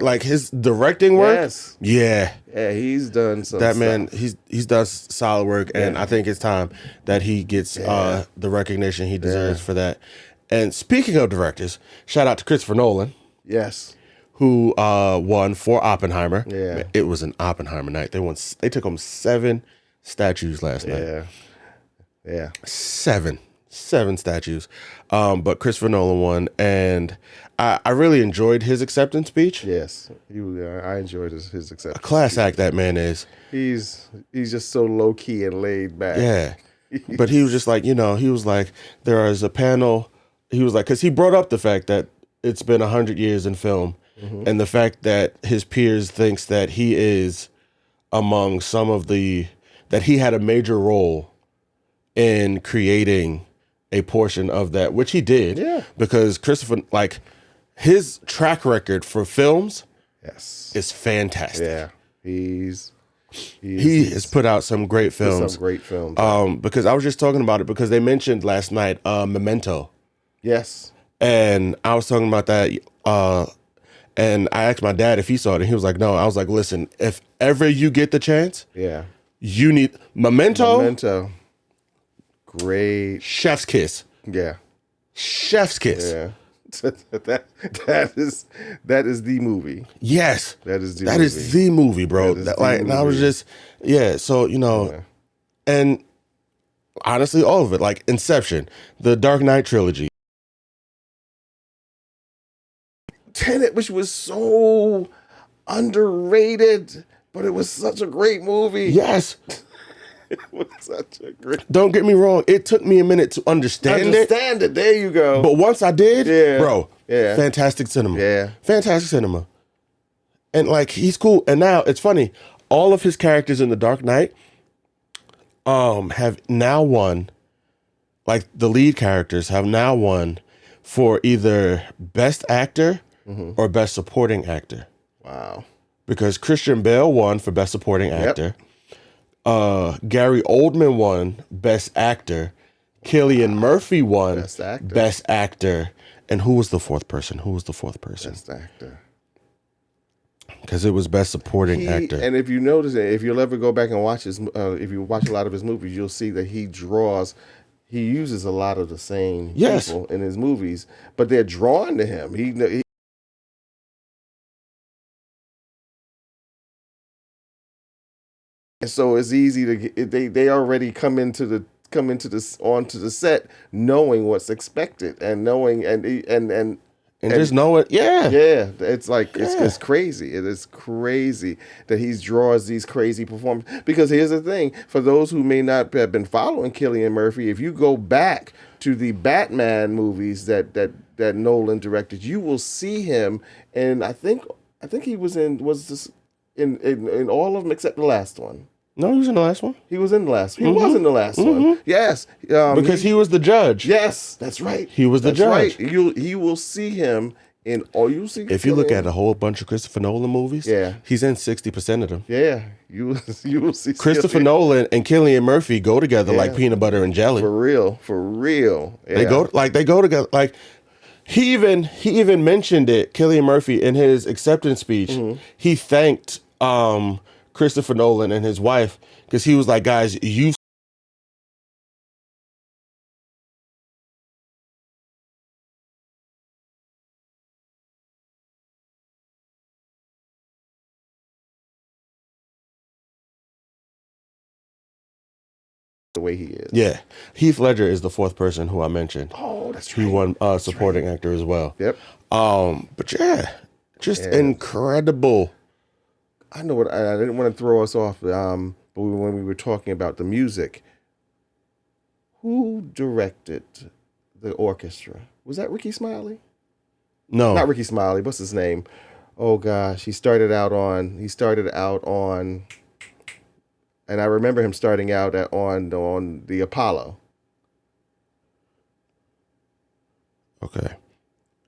Like his directing work. Yes. Yeah. Yeah, he's done some that stuff. Man, he's done solid work, and I think it's time that he gets the recognition he deserves for that. And speaking of directors, shout out to Christopher Nolan. Yes. Who won for Oppenheimer. Yeah. Man, it was an Oppenheimer night. They took home 7 statues last night. Yeah. 7 statues. But Christopher Nolan won, and I really enjoyed his acceptance speech. Yes, I enjoyed his acceptance. A class act that man is. He's just so low key and laid back. Yeah, but he was just like, he was like, there is a panel. He was like, because he brought up the fact that it's been 100 years in film, and the fact that his peers thinks that he is among some of that he had a major role in creating a portion of that, which he did. Yeah. Because Christopher, his track record for films is fantastic. Yeah. He has put out some great films. Some great films. Because I was just talking about it because they mentioned last night Memento. Yes. And I was talking about that and I asked my dad if he saw it, and he was like, no. I was like, listen, if ever you get the chance, you need Memento. Great. Chef's kiss. Yeah. Chef's kiss. Yeah. that is the movie. Yes. That is the movie, bro. And I was just so, and honestly, all of it, like Inception, the Dark Knight trilogy. Tenet, which was so underrated, but it was such a great movie. Yes. It was such a great. Don't get me wrong. It took me a minute to understand it. There you go. But once I did, bro, fantastic cinema. Yeah. Fantastic cinema. And he's cool. And now it's funny. All of his characters in The Dark Knight have now won, the lead characters have now won for either Best Actor or Best Supporting Actor. Wow. Because Christian Bale won for Best Supporting Actor. Gary Oldman won Best Actor. Cillian Murphy won Best Actor. And who was the fourth person? Best Actor. Because it was Best Supporting Actor. And if you notice it, if you'll ever go back and watch if you watch a lot of his movies, you'll see that he uses a lot of the same people in his movies, but they're drawn to him. He And so it's easy to get, they already come into this onto the set knowing what's expected and knowing and just know it. Yeah. It's like it's crazy. It is crazy that he draws these crazy performances. Because here's the thing: for those who may not have been following Cillian Murphy, if you go back to the Batman movies that Nolan directed, you will see him. And I think he was in all of them except the last one. No, he was in the last one. He was in the last one. He was in the last one. Yes. Because he was the judge. Yes, that's right. He was the judge. Right. You will see him in all you see. If you look at a whole bunch of Christopher Nolan movies, he's in 60% of them. Yeah. You will see Christopher Nolan and Cillian Murphy go together like peanut butter and jelly. For real. Yeah. They go together. Like he even mentioned it, Cillian Murphy, in his acceptance speech. Mm-hmm. He thanked Christopher Nolan and his wife, because he was like, guys, you the way he is. Yeah. Heath Ledger is the fourth person who I mentioned. Oh, that's right. He won supporting actor as well. Yep. But incredible. I know what I didn't want to throw us off, but when we were talking about the music, who directed the orchestra? Was that Ricky Smiley? No, not Ricky Smiley. What's his name? Oh gosh, he started out on, and I remember him starting out on the Apollo. Okay.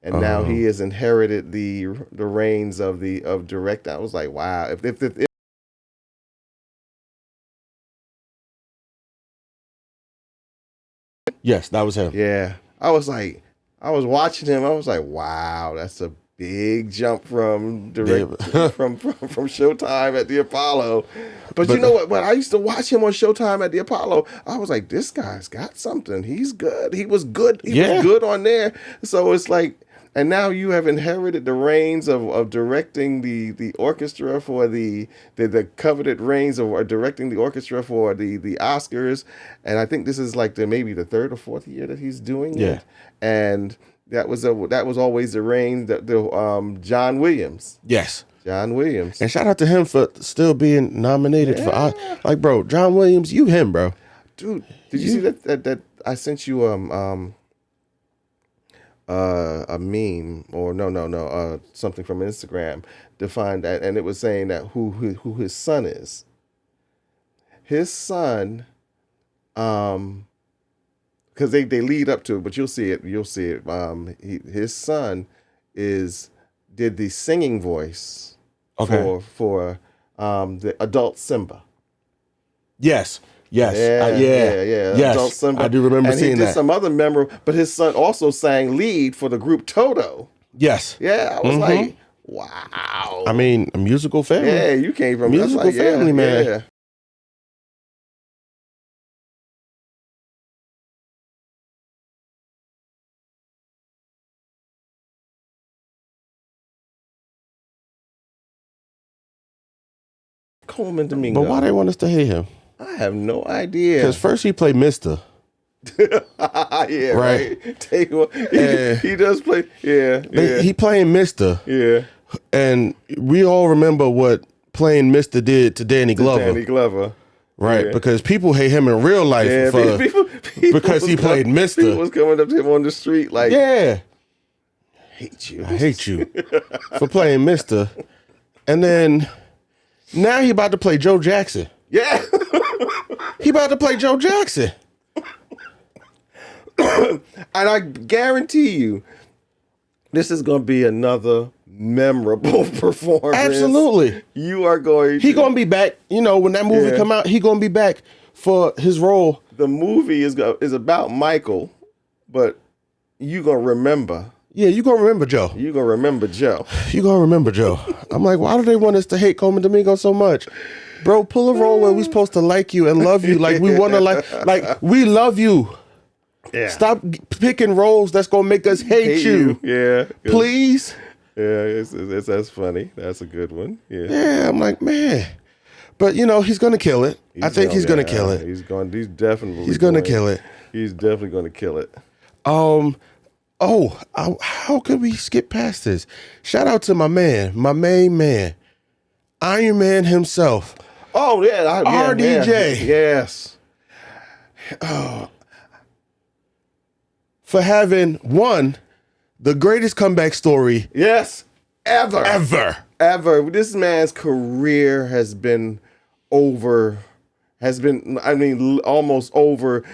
And now he has inherited the reins of direct. I was like, wow. If yes, that was him. Yeah, I was watching him. I was like, wow, that's a big jump from from Showtime at the Apollo. But you know what? When I used to watch him on Showtime at the Apollo, I was like, this guy's got something. He's good. He was good. He was good on there. So it's like. And now you have inherited the reins of directing the orchestra for the coveted reins of directing the orchestra for the Oscars. And I think this is like maybe the third or fourth year that he's doing it. And that was always the reign that John Williams. Yes. John Williams. And shout out to him for still being nominated for like, bro, John Williams, you him, bro. Dude, did you see that I sent you a meme or no something from Instagram to find that, and it was saying that who his son is. His son, because they lead up to it, but you'll see it. His son did the singing voice for the adult Simba. Yes. Yes. Yes. Adult Simba. I do remember seeing that. And he did some other memorable, but his son also sang lead for the group Toto. Yes. Yeah, I was like, wow. I mean, a musical family. Yeah, you came from musical family, man. Yeah. Coleman Domingo. But why they want us to hate him? I have no idea. Because first he played Mr. Yeah, right. He does play. Yeah. He playing Mr. Yeah. And we all remember what playing Mr. did to Danny Glover. Right, because people hate him in real life because he played Mr. People was coming up to him on the street like, I hate you for playing Mr. And then now he about to play Joe Jackson. Yeah. He about to play Joe Jackson. And I guarantee you, this is going to be another memorable performance. Absolutely. You are going to. He going to be back. You know, when that movie come out, he going to be back for his role. The movie is about Michael, but you going to remember. Yeah, you going to remember Joe. You going to remember Joe. You going to remember Joe. I'm like, why do they want us to hate Coleman Domingo so much? Bro, pull a role where we supposed to like you and love you. Like we want to like we love you. Yeah. Stop picking roles that's going to make us hate you. Yeah. Please. Yeah, that's funny. That's a good one. Yeah. Yeah, I'm like, man. But he's gonna kill it. I think he's gonna kill it. He's definitely. He's gonna kill it. He's definitely gonna kill it. How could we skip past this? Shout out to my main man, Iron Man himself. Oh yeah, RDJ. Yes. For having the greatest comeback story. Yes, ever. This man's career has been almost over.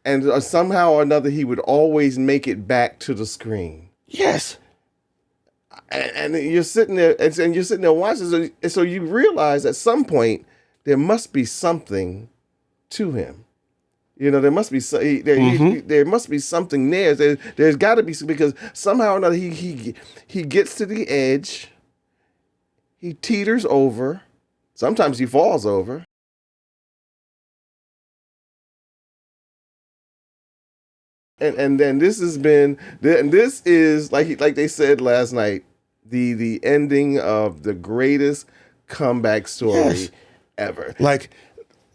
And somehow or another, he would always make it back to the screen. Yes. And you're sitting there, and you're sitting there watching, so you realize at some point there must be something to him. There must be there must be something there. There's got to be, because somehow or another he gets to the edge. He teeters over. Sometimes he falls over. And then this is like they said last night, the ending of the greatest comeback story ever. Like,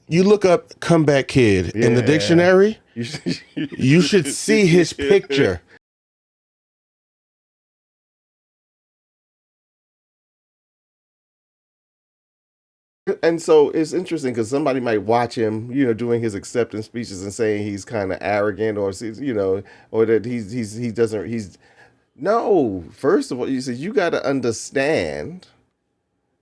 you look up comeback kid in the dictionary, you should see his picture. And so it's interesting because somebody might watch him, doing his acceptance speeches and saying he's kind of arrogant, or that no. First of all, you got to understand.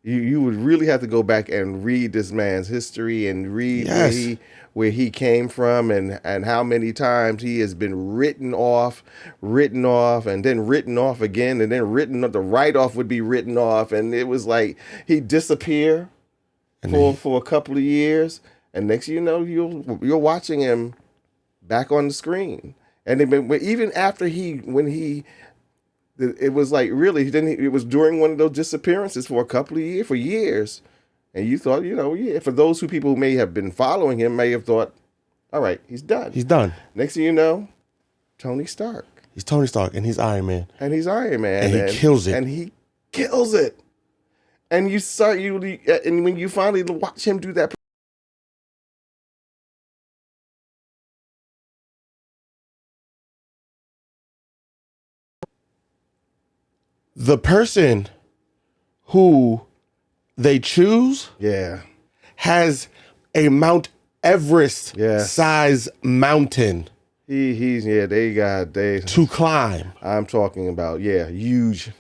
You would really have to go back and read this man's history and read where he came from, and how many times he has been written off, and then written off again, and then the write-off would be written off, and it was like he'd disappear for a couple of years, and next thing you know, you're watching him back on the screen. And even after it was like, really, it was during one of those disappearances for a couple of years, for years, and you thought, for those people who may have been following him may have thought, all right, he's done. He's done. Next thing you know, Tony Stark. He's Tony Stark, and he's Iron Man. And he kills it. And he kills it. And and when you finally watch him do that, the person who they choose, has a Mount Everest size mountain. To climb. I'm talking about huge,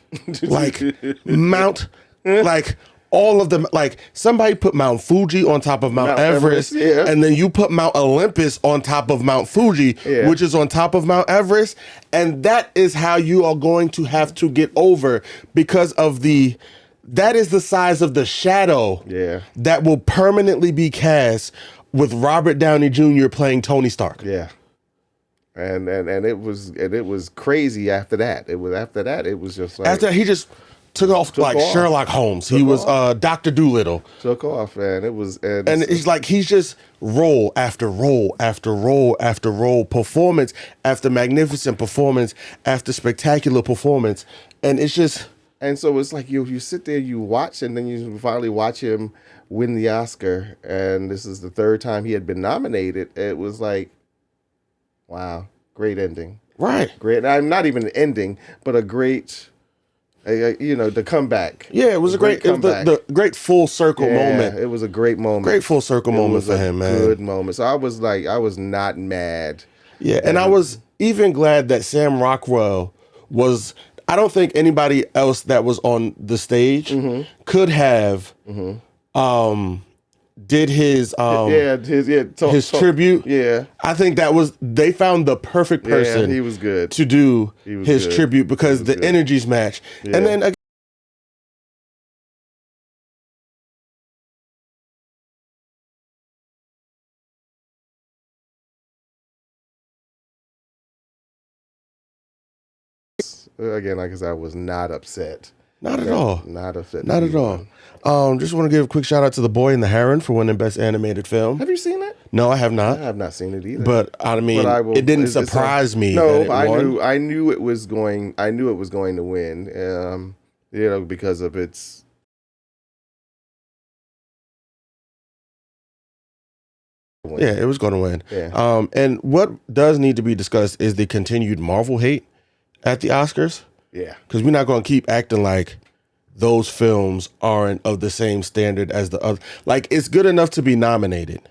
like Mount. Like all of them, like somebody put Mount Fuji on top of Mount Everest, and then you put Mount Olympus on top of Mount Fuji, which is on top of Mount Everest, and that is how you are going to have to get over, because of that is the size of the shadow that will permanently be cast with Robert Downey Jr. playing Tony Stark. Yeah. And it was crazy after that. It was just like, after he just took off Sherlock Holmes. He was Dr. Doolittle. Took off, man. It was, and it's like he's just role after role after role after role, performance after magnificent performance after spectacular performance, and it's just. And so it's like you sit there, you watch, and then you finally watch him win the Oscar, and this is the third time he had been nominated. It was like, wow, great ending. Right. Great. I'm not even an ending, but a great. The comeback. Yeah, it was a great comeback. The great full circle moment. It was a great moment. Great full circle moment for him, man. Good moment. So I was not mad. Yeah, and I was even glad that Sam Rockwell was. I don't think anybody else that was on the stage could have did his his tribute. Yeah, I think they found the perfect person. He was good to do his tribute, because the energies match. Yeah. And then again, like I said, I was not upset. Not at all. Not upset. Not at all. Just want to give a quick shout out to The Boy and the Heron for winning Best Animated Film. Have you seen it? No, I have not. I have not seen it either. But I mean, it didn't surprise me. No, I knew it was going. I knew it was going to win. Because of its Yeah, it was going to win. Yeah. And what does need to be discussed is the continued Marvel hate at the Oscars. Yeah. Because we're not going to keep acting like those films aren't of the same standard as the other. Like, it's good enough to be nominated,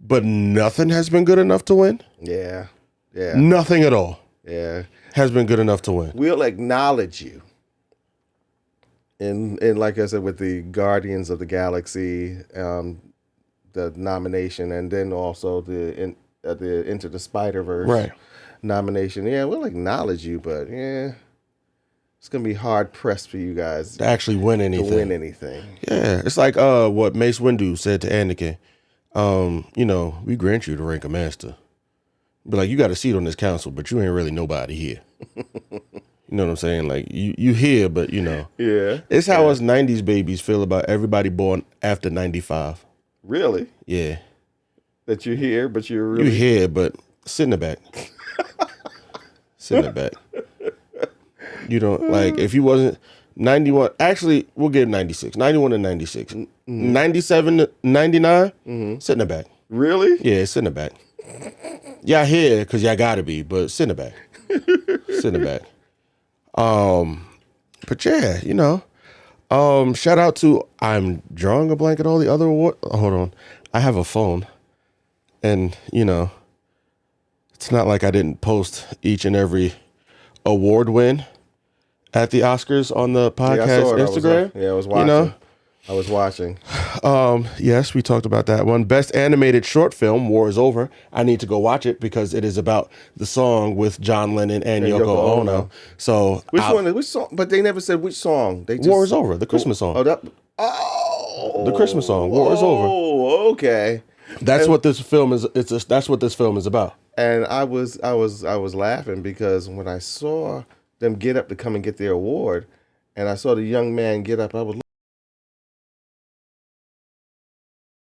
but nothing has been good enough to win. Yeah. Yeah. Nothing at all. Yeah. Has been good enough to win. We'll acknowledge you. And like I said, with the Guardians of the Galaxy, the nomination, and then also the Into the Spider-Verse nomination. Yeah, we'll acknowledge you, but yeah, it's gonna be hard pressed for you guys to actually win anything. Yeah, it's like what Mace Windu said to Anakin. We grant you the rank of master, but like you got a seat on this council, but you ain't really nobody here. You know what I'm saying? Like you here, but Yeah. It's how us 90s babies feel about everybody born after 95. Really? Yeah. That you're here, but you're really... You here, but sit in the back. Sit in the back. You don't, like, if you wasn't 91, actually, we'll give 96. 91 to 96. 97 to 99, sit in the back. Really? Yeah, sit in the back. Y'all here because y'all got to be, but sit in the back. Sit in the back. But yeah, shout out to, I'm drawing a blank at all the other award. Hold on. I have a phone and it's not like I didn't post each and every award win at the Oscars on the podcast Instagram. I was watching. I was watching. Yes, we talked about that one. Best animated short film, War is Over. I need to go watch it because it is about the song with John Lennon and Yoko Ono. So which song? But they never said which song. They just, War is Over, the Christmas song. The Christmas song, War is Over. Oh, okay. That's what this film is. That's what this film is about. And I was laughing because when I saw them get up to come and get their award, and I saw the young man get up, I was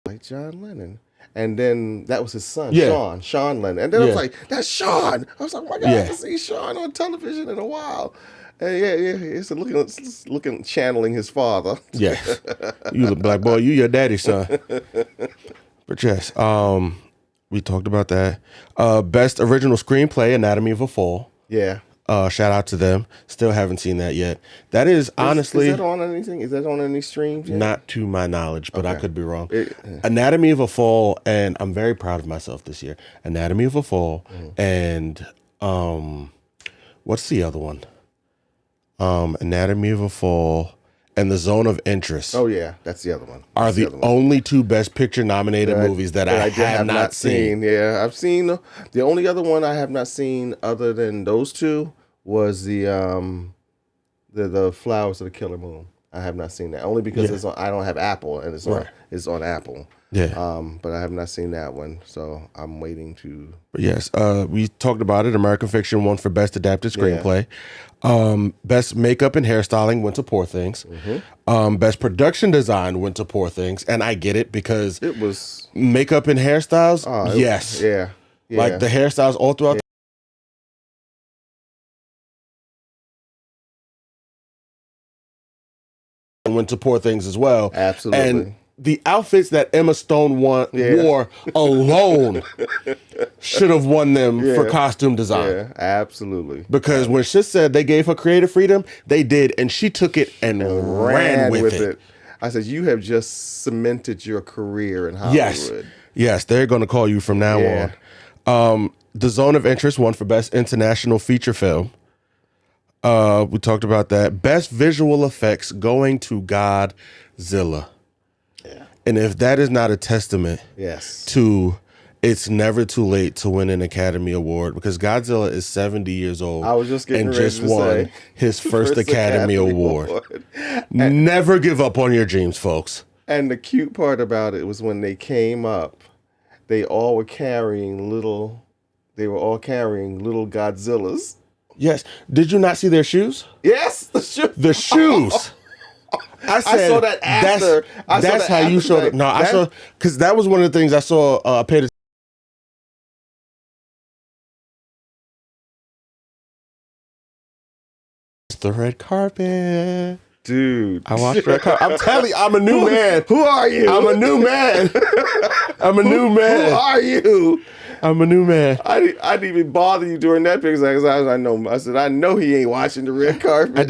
like John Lennon. And then that was his son, Sean Lennon. And then I was like, that's Sean. I was like, my God, I haven't seen Sean on television in a while. And he's looking, channeling his father. Yeah. You look like, boy, you your daddy's son. But yes, we talked about that. Best original screenplay, Anatomy of a Fall. Yeah. Shout out to them. Still haven't seen that yet. That is honestly... Is that on anything? Is that on any streams yet? Not to my knowledge, but I could be wrong. Anatomy of a Fall, and I'm very proud of myself this year. Anatomy of a Fall, and what's the other one? Anatomy of a Fall and The Zone of Interest. Oh yeah, that's the other one. Are the only two Best Picture nominated movies that I have not seen. Yeah, I've seen the only other one I have not seen other than those two was the Flowers of the Killer Moon. I have not seen that only because it's on, I don't have Apple and it's on Apple. Yeah. But I have not seen that one, so I'm waiting to. But yes, we talked about it. American Fiction won for Best Adapted Screenplay. Best Makeup and Hairstyling went to Poor Things. Best Production Design went to Poor Things, and I get it because it was makeup and hairstyles. Yes, like the hairstyles all throughout. Went to Poor Things as well. Absolutely. And the outfits that Emma Stone wore alone should have won them for costume design. Yeah, absolutely. Because when she said they gave her creative freedom, they did, and she took it and ran with it. I said, you have just cemented your career in Hollywood. Yes, they're going to call you from now on. The Zone of Interest won for Best International Feature Film. We talked about that. Best Visual Effects going to Godzilla. Yeah. And if that is not a testament to it's never too late to win an Academy Award, because Godzilla is 70 years old. I was just getting ready to won his first Academy Award. Never give up on your dreams, folks. And the cute part about it was when they came up, they all were carrying little Godzillas. Yes. Did you not see their shoes? Yes, the shoes. The shoes. I saw that after. That's how you showed it. No, I saw, because that was one of the things I saw. I paid the red carpet. Dude. I watched Red Carpet. I'm telling you, I'm a new man. Who are you? I'm a new man. I'm a new man. Who are you? I'm a new man. I didn't even bother you during that because I know he ain't watching the Red Carpet. I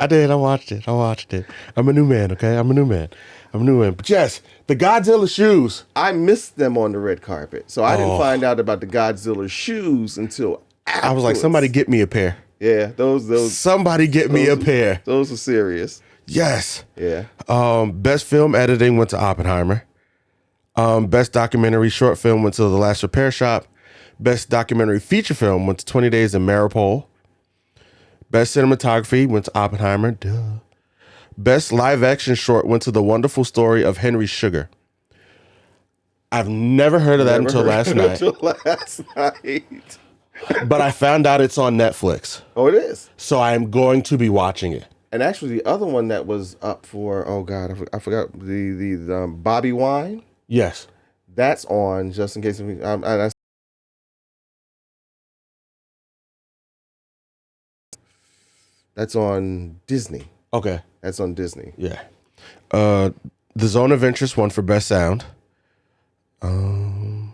did. I watched it. I'm a new man, okay? I'm a new man. But yes, the Godzilla shoes. I missed them on the Red Carpet. So I didn't find out about the Godzilla shoes until afterwards. I was like, somebody get me a pair. Yeah, those. Somebody get me a pair. Those are serious. Yes. Yeah. Best film editing went to Oppenheimer. Best documentary short film went to The Last Repair Shop. Best documentary feature film went to 20 Days in Mariupol. Best cinematography went to Oppenheimer. Duh. Best live action short went to The Wonderful Story of Henry Sugar. I've never heard of that until last night. But I found out it's on Netflix. Oh, it is? So I am going to be watching it. And actually, the other one that was up for, oh God, I forgot, the Bobby Wine. Yes. That's on, just in case. That's on Disney. Okay. That's on Disney. Yeah. The Zone of Interest won for Best Sound. And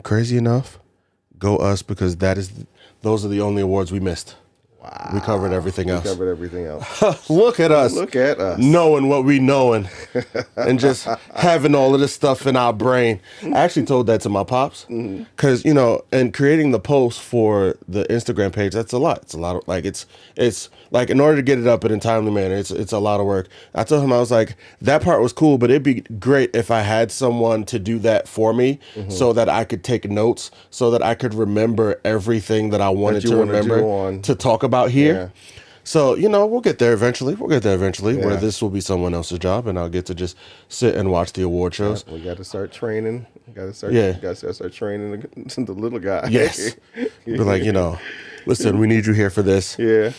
crazy enough, go us, because those are the only awards we missed. Wow. We covered everything else. Look at us. Knowing what we knowing and just having all of this stuff in our brain. I actually told that to my pops because, and creating the post for the Instagram page, that's a lot. It's a lot of it's like in order to get it up in a timely manner, it's a lot of work. I told him, I was like, that part was cool, but it'd be great if I had someone to do that for me so that I could take notes, so that I could remember everything that I wanted to remember to talk about here. Yeah. So, we'll get there eventually. Where this will be someone else's job and I'll get to just sit and watch the award shows. We got to start training. Got to start training the little guy. Yes. Be like, listen, we need you here for this. Yeah.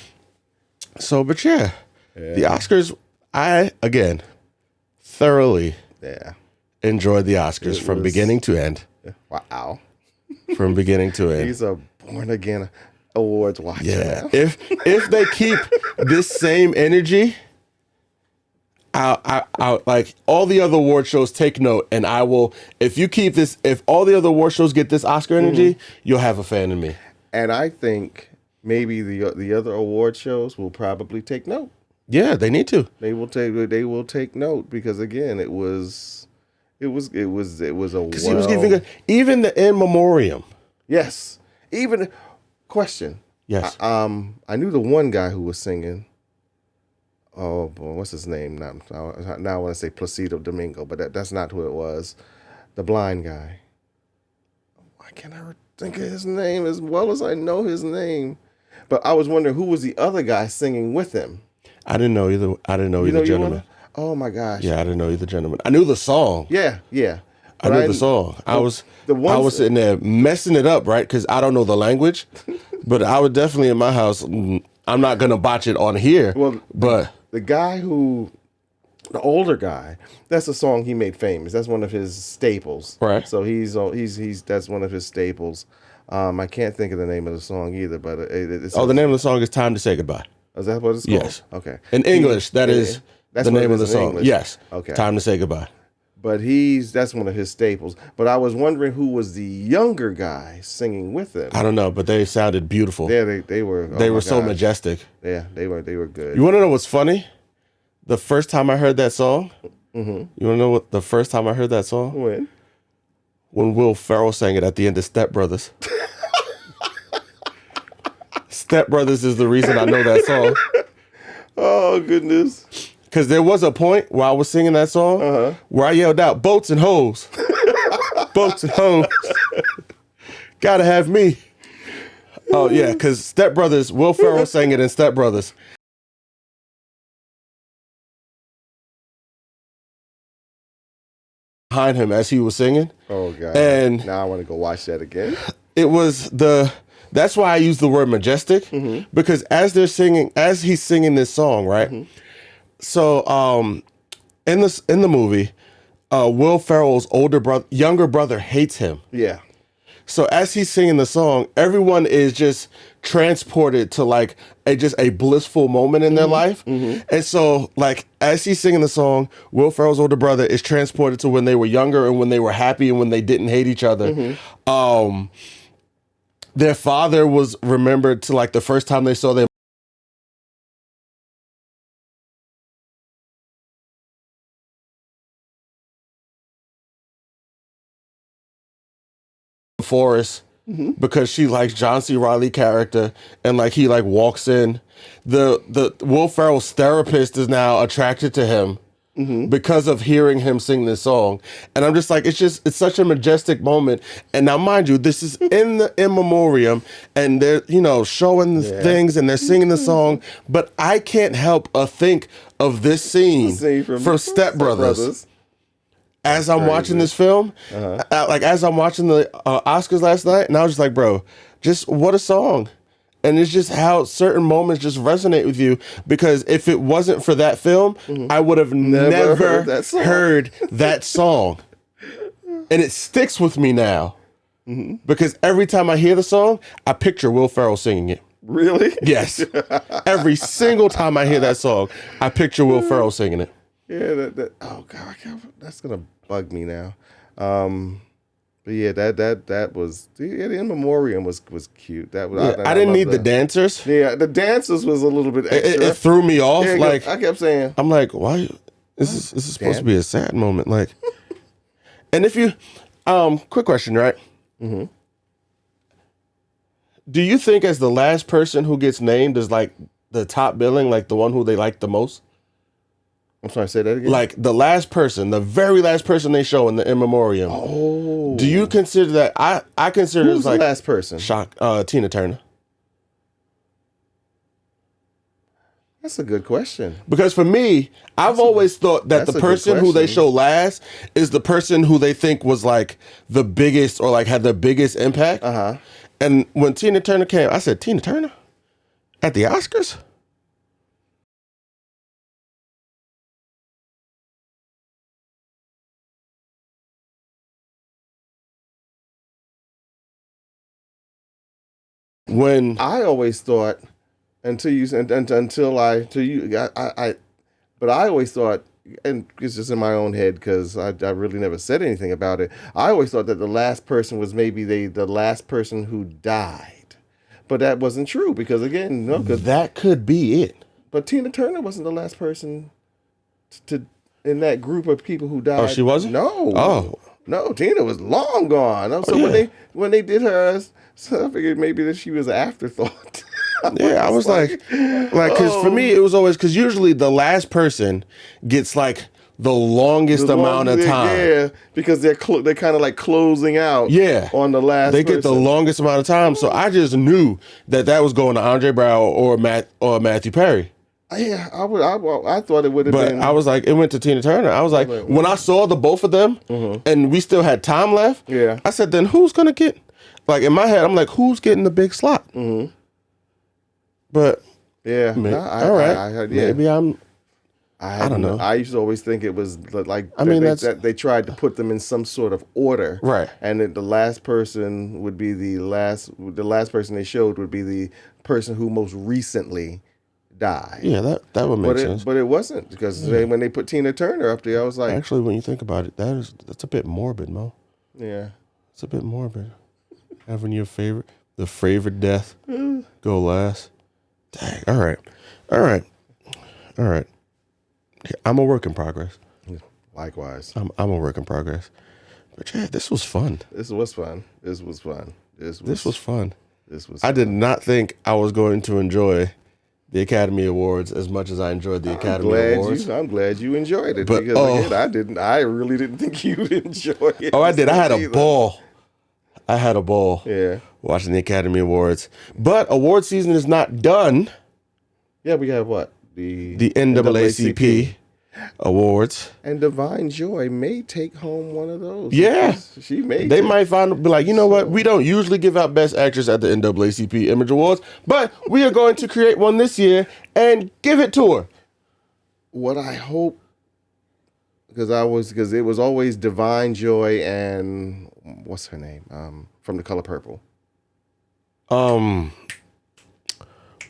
So, but the Oscars, I, again, thoroughly enjoyed the Oscars from beginning to end. Wow. From beginning to end. He's a born again awards watcher. Yeah. If they keep this same energy, I'll like all the other award shows, take note, and I will. If all the other award shows get this Oscar energy, you'll have a fan in me. And I think maybe the other award shows will probably take note. Yeah, they need to. They will take note because again, it was a because he was giving even the in memoriam. Yes, even. Question. Yes. I knew the one guy who was singing. Oh boy, what's his name? Now I want to say Placido Domingo, but that's not who it was. The blind guy. Why can't I think of his name as well as I know his name? But I was wondering who was the other guy singing with him. I didn't know either. I didn't know either gentleman. Oh my gosh. Yeah, I didn't know either gentleman. I knew the song. Yeah. I knew the song. I was sitting there messing it up, right? Because I don't know the language, but I would definitely in my house. I'm not gonna botch it on here. Well, but the guy the older guy, that's a song he made famous. That's one of his staples. Right. So he's that's one of his staples. I can't think of the name of the song either, but the name of the song is "Time to Say Goodbye." Is that what it's called? Yes. Okay. In English, that's the name of the song. English. Yes. Okay. "Time to Say Goodbye." But that's one of his staples. But I was wondering who was the younger guy singing with him. I don't know, but they sounded beautiful. Yeah, they were. They were so majestic. Yeah, they were good. You want to know what's funny? The first time I heard that song, you want to know what the first time I heard that song? When Will Ferrell sang it at the end of Step Brothers. Step Brothers is the reason I know that song. Oh goodness. Because there was a point where I was singing that song where I yelled out, "Boats and hoes." Boats and hoes. Gotta have me. Oh, yeah, because Step Brothers, Will Ferrell sang it in Step Brothers. Behind him as he was singing. Oh, God. And now I want to go watch that again. It was that's why I use the word majestic, because as he's singing this song, right? So, in the movie, Will Ferrell's younger brother hates him. Yeah. So as he's singing the song, everyone is just transported to like a blissful moment in their life. And so like as he's singing the song, Will Ferrell's older brother is transported to when they were younger and when they were happy and when they didn't hate each other. Their father was remembered to like the first time they saw their Forrest because she likes John C. Reilly character and like he like walks in. The Will Ferrell's therapist is now attracted to him because of hearing him sing this song. And I'm just like, it's such a majestic moment. And now mind you, this is in the in memoriam and they're, showing things and they're singing the song, but I can't help but think of this scene from Step Brothers. As I'm watching this film, like as I'm watching the Oscars last night, and I was just like, bro, just what a song. And it's just how certain moments just resonate with you, because if it wasn't for that film, I would have never heard that song. And it sticks with me now because every time I hear the song, I picture Will Ferrell singing it. Really? Yes. Every single time I hear that song, I picture Will Ferrell singing it. Yeah, oh God, that's gonna bug me now. But yeah, that was the in memoriam was cute. That was I didn't need the dancers. Yeah, the dancers was a little bit extra. It threw me off. Yeah, like I kept saying, I'm like, why? This is supposed to be a sad moment. Like, and if you, quick question, right? Do you think as the last person who gets named is like the top billing, like the one who they like the most? I'm sorry, say that again. Like the last person, the very last person they show in the in memoriam. Oh, do you consider that? I consider who's it like the last person? Tina Turner. That's a good question. Because for me, I've always thought that the person who they show last is the person who they think was like the biggest or like had the biggest impact. And when Tina Turner came, I said, Tina Turner at the Oscars? When I always thought but I always thought, and it's just in my own head because I really never said anything about it. I always thought that the last person was maybe the last person who died, but that wasn't true because again, that could be it. But Tina Turner wasn't the last person to in that group of people who died. Oh, she wasn't? No. Oh. No, Tina was long gone. So when they did hers, so I figured maybe that she was an afterthought. I was like, because for me, it was always, because usually the last person gets like the longest amount of time. Yeah, because they're kind of like closing out on the last They get the longest amount of time. So I just knew that was going to Andre Brown or Matthew Perry. Yeah, I thought it would have been. But I was like, it went to Tina Turner. I was like, when I saw the both of them and we still had time left, I said, then who's going to get, like in my head, I'm like, who's getting the big slot? But yeah, all right. Maybe I don't know. I used to always think it was like that they tried to put them in some sort of order, right? And that the last person would be the last person they showed would be the person who most recently died. Yeah, that would make sense. But it wasn't because when they put Tina Turner up there, I was like, actually, when you think about it, that's a bit morbid, Mo. Yeah, it's a bit morbid. Having the favorite death go last. Dang. All right. I'm a work in progress. Likewise. I'm a work in progress. But yeah, this was fun. This was fun. I did not think I was going to enjoy the Academy Awards as much as I enjoyed the Academy Awards. I'm glad you enjoyed it. But, because again, I really didn't think you'd enjoy it. Oh, I did. I had a ball. Yeah. Watching the Academy Awards. But award season is not done. Yeah, we have what? The NAACP Awards. And Divine Joy may take home one of those. Yeah. She may. They might be like, you know what? We don't usually give out Best Actress at the NAACP Image Awards, but we are going to create one this year and give it to her. What I hope, because it was always Divine Joy and what's her name? from The Color Purple?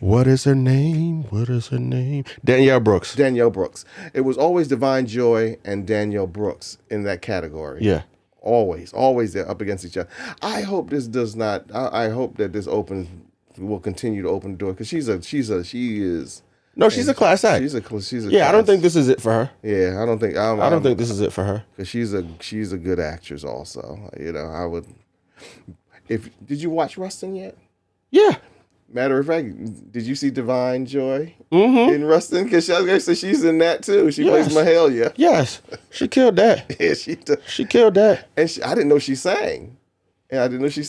What is her name? What is her name? Danielle Brooks. Danielle Brooks. It was always Divine Joy and Danielle Brooks in that category. Yeah. Always they're up against each other. I hope this does not. I hope that this will continue to open the door because she is. No, she's a class act. She's a yeah. class. I don't think this is it for her. Yeah, I don't think. I don't think this is it for her because she's a good actress. Also, I would. Did you watch Rustin yet? Yeah. Matter of fact, did you see Divine Joy in Rustin? Because she's in that too. She plays Mahalia. Yes, she killed that. Yeah, she killed that. And I didn't know she sang. And I didn't know she.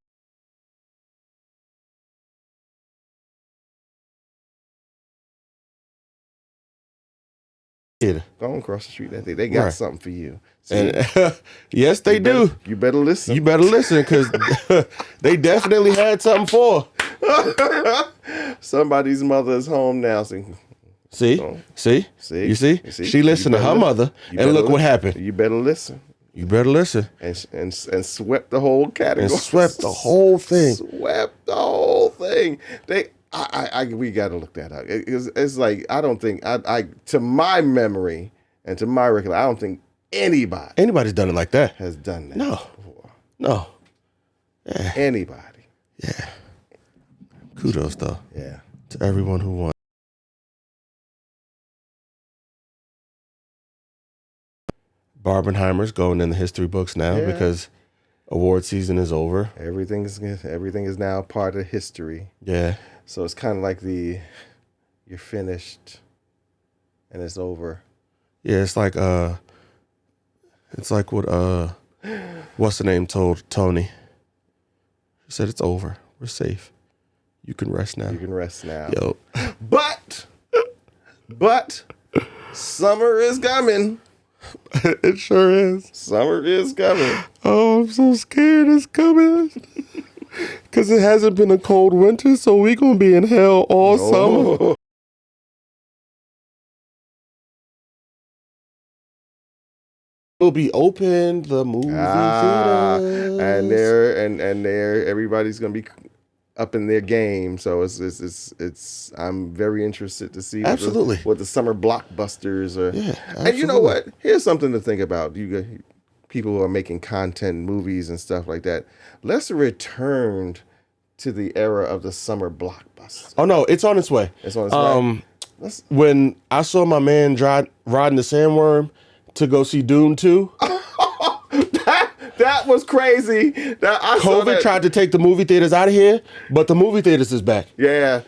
Go on across the street that day. They got something for you. And, yes, they do. You better listen. You better listen because they definitely had something for her. Somebody's mother is home now. See? You see? She listened to her mother, and look what happened. You better listen. You better listen. And swept the whole category. And swept the whole thing. Swept the whole thing. We got to look that up. It's like I don't think to my memory and to my recollection, I don't think anybody's done it like that. Has done that. Before. No. Yeah. Anybody. Yeah. Kudos though. Yeah. To everyone who won. Barbenheimer's going in the history books now because award season is over. Everything is now part of history. Yeah. So it's kind of like you're finished and it's over. Yeah, it's like what what's the name told Tony. He said it's over. We're safe. You can rest now. Yo. But summer is coming. It sure is. Summer is coming. Oh, I'm so scared it's coming. Because it hasn't been a cold winter, so we're going to be in hell all summer. Will be open, the movie theaters. And everybody's going to be up in their game. So it's I'm very interested to see what the summer blockbusters are. Yeah, absolutely. And you know what? Here's something to think about. You people who are making content, movies and stuff like that. Let's return to the era of the summer blockbuster. Oh no, it's on its way. It's on its way. When I saw my man riding the sandworm to go see Dune 2. That was crazy. COVID tried to take the movie theaters out of here, but the movie theaters is back. Yeah.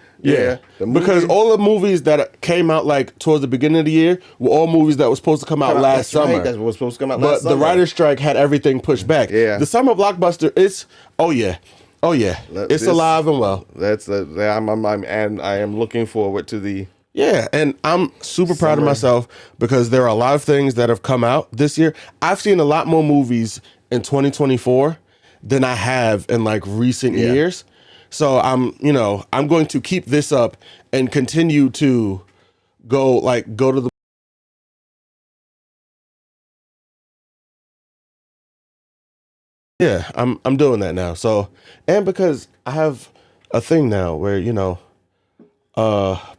Because all the movies that came out like towards the beginning of the year were all movies that were supposed to come out last summer. Right. That was supposed to come out last summer. But the writer's strike had everything pushed back. Yeah. The summer blockbuster is, it's alive and well. I am looking forward to the. Yeah, and I'm super proud of myself because there are a lot of things that have come out this year. I've seen a lot more movies in 2024 than I have in like recent years. So I'm going to keep this up and continue to go to the. Yeah, I'm doing that now. So, and because I have a thing now where,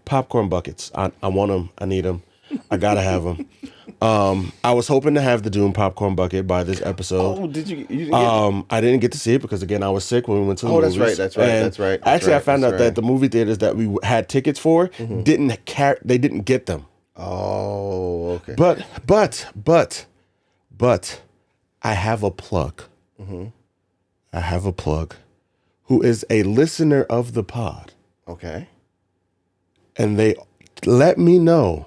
popcorn buckets. I want them. I need them. I gotta have them. I was hoping to have the Dune popcorn bucket by this episode. Oh, did you? You didn't I didn't get to see it because again I was sick when we went to the movies. That's right. Actually, I found out that the movie theaters that we had tickets for didn't get them. Oh, okay. But I have a plug. I have a plug who is a listener of the pod. Okay. And they let me know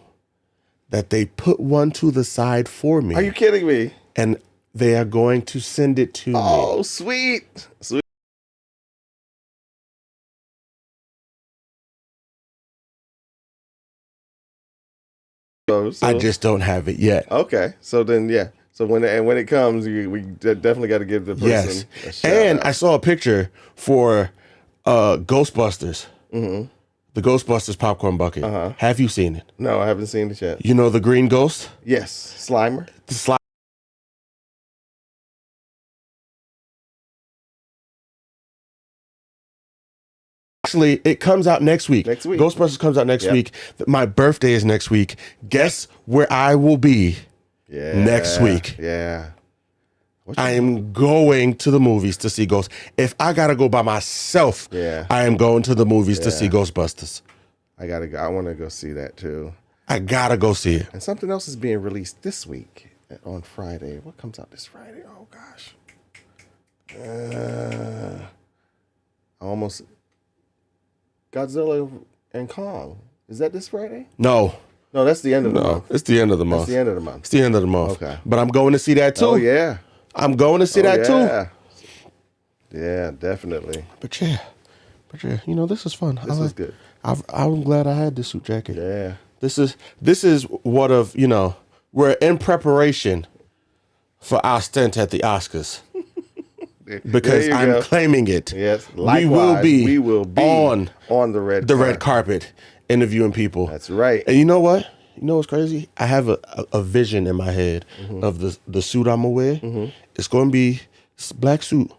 that they put one to the side for me. Are you kidding me? And they are going to send it to me. Oh, sweet. So, I just don't have it yet. Okay. So then, yeah. So when it comes, we definitely got to give the person a shout and out. I saw a picture for Ghostbusters. The Ghostbusters popcorn bucket. Have you seen it? No, I haven't seen it yet. You know the green ghost? Yes. Slimer? The Actually, it comes out next week. Next week. Ghostbusters comes out next week. My birthday is next week. Guess where I will be next week? Yeah. I am going to the movies to see Ghost. If I gotta go by myself, I am going to the movies to see Ghostbusters. I gotta go. I want to go see that too. I gotta go see it. And something else is being released this week on Friday. What comes out this Friday? Oh gosh. Almost Godzilla and Kong. Is that this Friday? No, that's the end of the month. It's the end of the month. It's the end of the month. It's the end of the month. Okay. But I'm going to see that too. Oh yeah. I'm going to see that too. Yeah, definitely. But yeah, this is fun. This was good. I'm glad I had this suit jacket. Yeah. This is what of, we're in preparation for our stint at the Oscars. Because I'm claiming it. Yes. Likewise, we will be on the red carpet interviewing people. That's right. And you know what? You know what's crazy? I have a vision in my head of the suit I'm gonna wear. It's gonna be a black suit.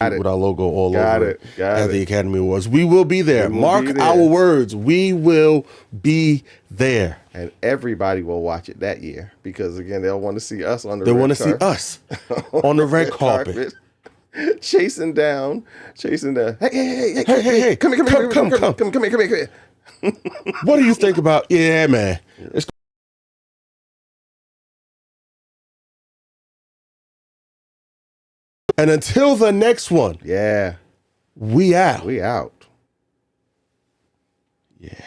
With our logo all over it at the Academy Awards. We will be there. Mark our words. We will be there. And everybody will watch it that year because, again, they'll want to see us on the red carpet. They want to see us on the red carpet. Chasing down. Hey, come here. What do you think about? Yeah, man. And until the next one. Yeah. We out. We out. Yeah.